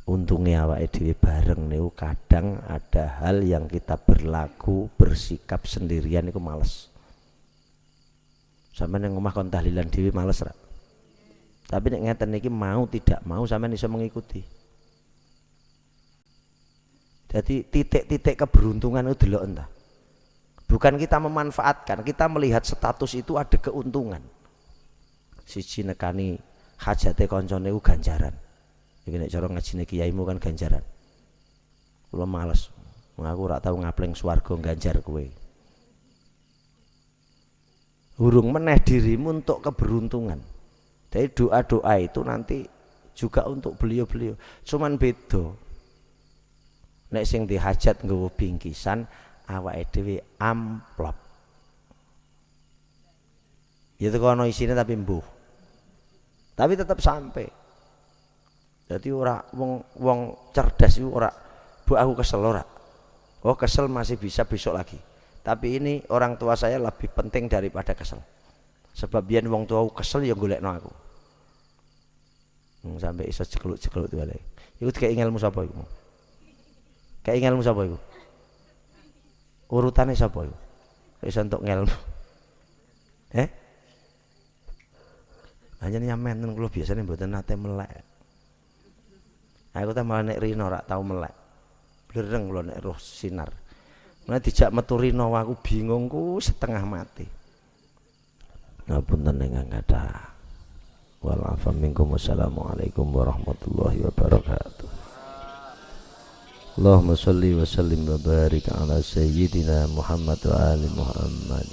Untungnya awake dhewe bareng niku kadang ada hal yang kita berlaku bersikap sendirian niku males. Sampeyan nang omah kon tahlilan dhewe males ra? Tapi nek ngeten iki mau tidak mau sampeyan iso mengikuti. Jadi titik-titik keberuntungan itu delok entah. Bukan kita memanfaatkan, kita melihat status itu ada keuntungan. Siji nekani hajate kancane ku ganjaran. Iki nek cara ngajine kiaimu kan ganjaran. Kula males. Aku ora tau ngapleng swarga ganjar kowe. Hurung meneh dirimu untuk keberuntungan. Jadi doa-doa itu nanti juga untuk beliau-beliau. Cuman beda. Nek sing dihajat nggawa bingkisan, awake dhewe amplop. Ya teko ana isine tapi mbuh. Tapi tetap sampai. Jadi ora wong cerdas itu ora, bu aku kesel ora. Oh kesel masih bisa besok lagi. Tapi ini orang tua saya lebih penting daripada kesel. Sebab biyen wong tua kesel ya golekno aku. Sampai iso cekeluk-cekeluk itu balik. Iku kayak ilmu sapa iku? Kayak ilmu sapa iku? Urutane sapa iku? Iso entuk ngelmu. Hanya nyamen kula biasane mboten nate melek. Aku tak malah nek rino rak tau melek. Blereng kula nek roh sinar. Mulai dijak metu rino aku bingungku setengah mati. Ngapunten ingkang kathah. Wal afa minkum. Wassalamualaikum warahmatullahi wabarakatuh. Allahumma sholli wa sallim wa barik ala sayyidina Muhammad wa ali Muhammad.